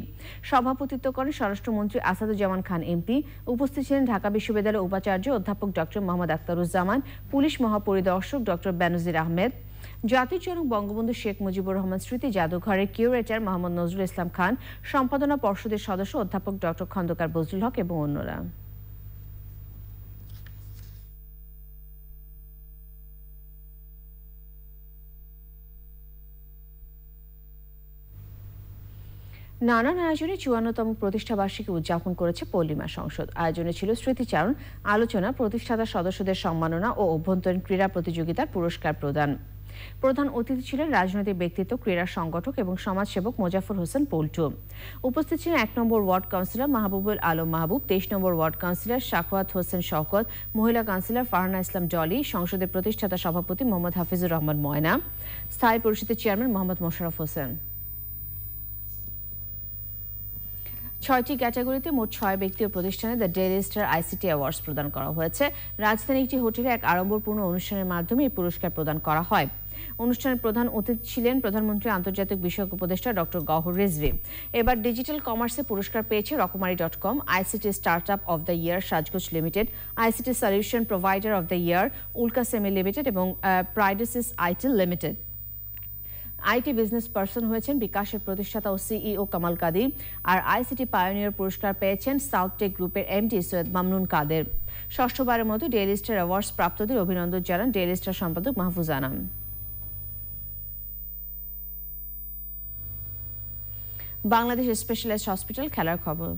সভাপতিত্ব করেন স্বরাষ্ট্রমন্ত্রী আসাদুজ্জামান খান এমপি। উপস্থিত ছিলেন ঢাকা বিশ্ববিদ্যালয়ের উপাচার্য অধ্যাপক ডক্টর মোহাম্মদ আখতারুজ্জামান, পুলিশ মহাপরিদর্শক ডক্টর বেনজির আহমেদ, জাতির জনক বঙ্গবন্ধু শেখ মুজিবুর রহমান স্মৃতি জাদুঘরের কিউরেটর মোহাম্মদ নজরুল ইসলাম খান, সম্পাদনা পর্ষদের সদস্য অধ্যাপক ডক্টর খন্দকার বজলুল হক এবং অন্যরা। নানান আয়োজনে 54তম প্রতিষ্ঠাবার্ষিকী উদযাপন করেছে পল্লিমা সংসদ। আয়োজনে ছিল স্মৃতিচারণ, আলোচনা, প্রতিষ্ঠাতা সদস্যদের সম্মাননা ও অভ্যন্তরীণ ক্রীড়া প্রতিযোগিতার পুরস্কার প্রদান। প্রধান অতিথি ছিলেন রাজনৈতিক ব্যক্তিত্ব, ক্রীড়া সংগঠক এবং সমাজসেবক মোজাফর হোসেন পল্টু। উপস্থিত ছিলেন 1 নম্বর ওয়ার্ড কাউন্সিলর মাহবুবুল আলম মাহবুব, 23 নম্বর ওয়ার্ড কাউন্সিলর শাকওয়াত হোসেন শওকত, মহিলা কাউন্সিলর ফারহানা ইসলাম ডলি, সংসদের প্রতিষ্ঠাতা সভাপতি মোহাম্মদ হাফিজুর রহমান ময়না, স্থায়ী পরিষদের চেয়ারম্যান মোহাম্মদ মোশাররফ হোসেন। 6টি ক্যাটাগরিতে মোট 6 ব্যক্তি ও প্রতিষ্ঠানে the daily star ICT awards প্রদান করা হয়েছে। রাজধানীর একটি হোটেলে এক আড়ম্বরপূর্ণ অনুষ্ঠানের মাধ্যমে এই পুরস্কার প্রদান করা হয়। অনুষ্ঠানের প্রধান অতিথি ছিলেন প্রধানমন্ত্রী আন্তর্জাতিক বিষয়ক উপদেষ্টা ডক্টর গওহর রিজভী। এবার ডিজিটাল কমার্সে পুরস্কার পেয়েছে রকমারি.com, ICT startup of the year Sajgoj limited, ICT solution provider of the year Ulka semi limited এবং প্রাইডেসিস আইটেল লিমিটেড। আইটি বিজনেস পার্সন হয়েছেন বিকাশের প্রতিষ্ঠাতা ও সিইও কামাল কাদির। আর আইসিটি পায়োনিয়র পুরস্কার পেয়েছেন সাউথটেক গ্রুপের এমডি সৈয়দ মামনুন কাদের। ষষ্ঠবারের মতো ডেইলি স্টার অ্যাওয়ার্ডস প্রাপ্তদের অভিনন্দন জানান ডেইলি স্টার সম্পাদক মাহফুজ আনাম। বাংলাদেশ স্পেশালাইজড হসপিটাল খেলার খবর।